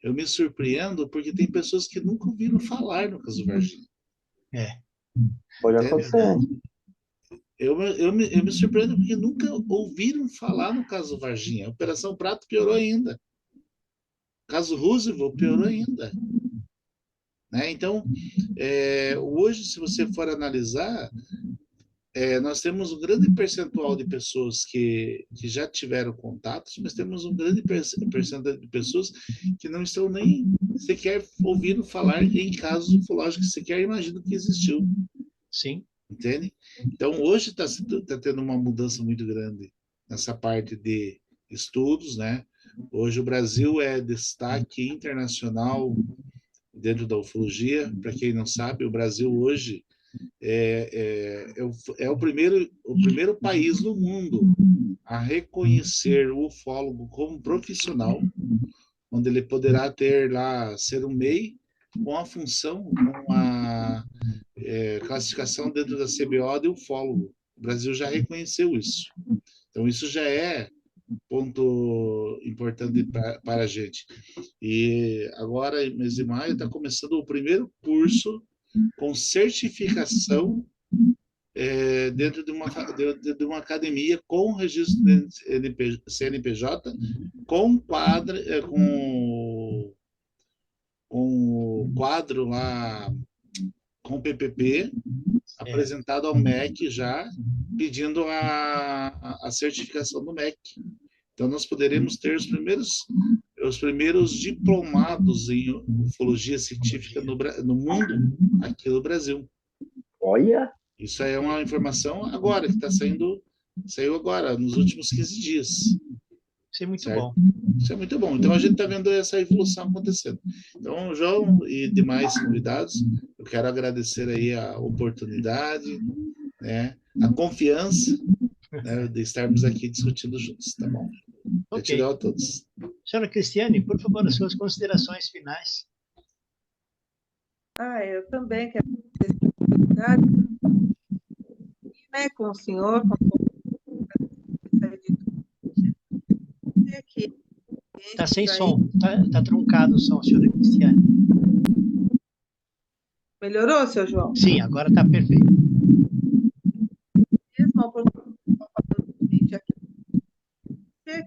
eu me surpreendo porque tem pessoas que nunca ouviram falar no caso Varginha. Pode acontecer. Eu me surpreendo porque nunca ouviram falar no caso Varginha. A Operação Prato piorou ainda. O caso Roosevelt piorou ainda. Né? Então, hoje, se você for analisar, nós temos um grande percentual de pessoas que já tiveram contatos, mas temos um grande percentual de pessoas que não estão nem sequer ouvindo falar em casos ufológicos, sequer imaginam que existiu. Sim. Entende? Então, hoje está tendo uma mudança muito grande nessa parte de estudos, né? Hoje o Brasil é destaque internacional dentro da ufologia. Para quem não sabe, o Brasil hoje é o primeiro país no mundo a reconhecer o ufólogo como profissional, onde ele poderá ter lá, ser um MEI com a função, com a classificação dentro da CBO de ufólogo. O Brasil já reconheceu isso. Então, isso já é ponto importante para a gente. E agora, em mês de maio, está começando o primeiro curso com certificação dentro de uma academia com registro de CNPJ, com o quadro lá, com PPP, apresentado ao MEC já, pedindo a certificação do MEC. Então, nós poderemos ter os primeiros diplomados em ufologia científica no mundo, aqui no Brasil. Olha, Isso é uma informação agora, que saiu agora, nos últimos 15 dias. Isso é muito Certo? bom. Isso é muito bom. Então, a gente está vendo essa evolução acontecendo. Então, João e demais convidados, eu quero agradecer aí a oportunidade, né, a confiança, né, de estarmos aqui discutindo juntos, tá bom? Ok. Gratidão a todos. Senhora Cristiane, por favor, as suas considerações finais. Eu também quero ter essa oportunidade, né, com o senhor, com o aqui. Está sem som, está truncado o som, senhora Cristiane. Melhorou, seu João? Sim, agora está perfeito. Mesmo a oportunidade aqui,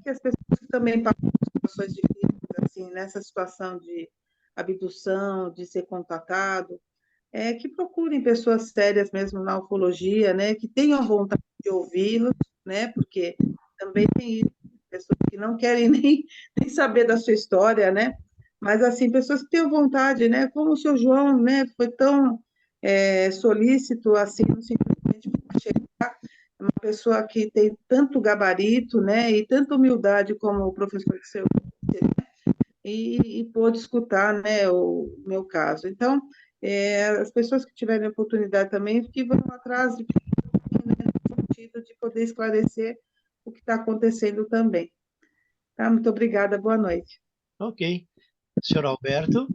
que as pessoas que também passam por situações difíceis, assim, nessa situação de abdução, de ser contatado, que procurem pessoas sérias mesmo na ufologia, né, que tenham vontade de ouvi-los, né, porque também tem isso, pessoas que não querem nem saber da sua história, né, mas, assim, pessoas que tenham vontade, né, como o seu João, né, foi tão solícito, assim, simplesmente chegar, uma pessoa que tem tanto gabarito, né, e tanta humildade como o professor que seu e pôde escutar, né, o meu caso. Então, as pessoas que tiverem oportunidade também, que vão atrás né, no sentido de poder esclarecer o que está acontecendo também. Tá? Muito obrigada, boa noite. Ok. Senhor Alberto?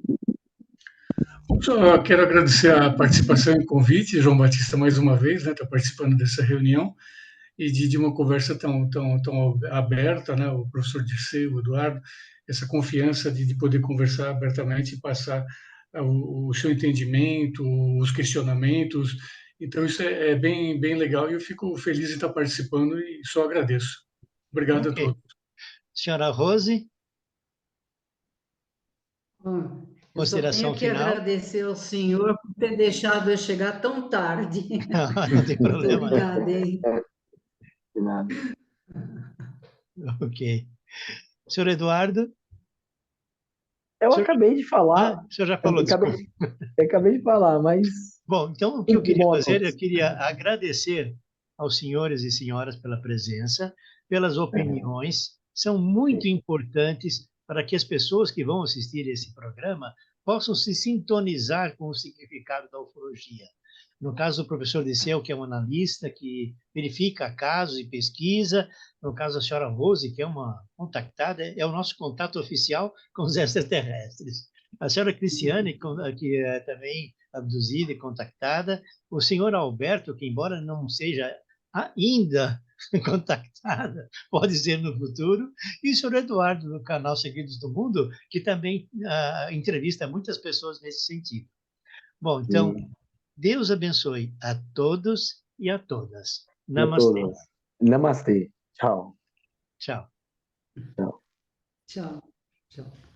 Só quero agradecer a participação e o convite, João Batista, mais uma vez, né, está participando dessa reunião e de uma conversa tão aberta, né, o professor Dirceu, o Eduardo, essa confiança de poder conversar abertamente e passar o seu entendimento, os questionamentos. Então, isso é bem legal e eu fico feliz de estar participando e só agradeço. Obrigado a Ok. todos. Senhora Rose? Eu só Consideração tenho que final? agradecer ao senhor por ter deixado eu chegar tão tarde. Não tem Muito problema, né? obrigada, hein? de nada. Ok. Senhor Eduardo? Eu O senhor... acabei de falar, o senhor já eu falou, desculpa. acabei de falar, mas Bom, então o que eu tudo de queria bom fazer, eu acontece. queria agradecer aos senhores e senhoras pela presença, pelas opiniões, são muito importantes para que as pessoas que vão assistir esse programa possam se sintonizar com o significado da ufologia. No caso do professor Disseu, que é um analista que verifica casos e pesquisa, no caso da senhora Rose, que é uma contactada, é o nosso contato oficial com os extraterrestres. A senhora Cristiane, que é também abduzida e contactada, o senhor Alberto, que embora não seja ainda contactada, pode ser no futuro, e o senhor Eduardo, do canal Segredos do Mundo, que também entrevista muitas pessoas nesse sentido. Bom, então, Deus abençoe a todos e a todas. E a Namastê. todos. Namastê. Tchau. Tchau. Tchau. Tchau. Tchau.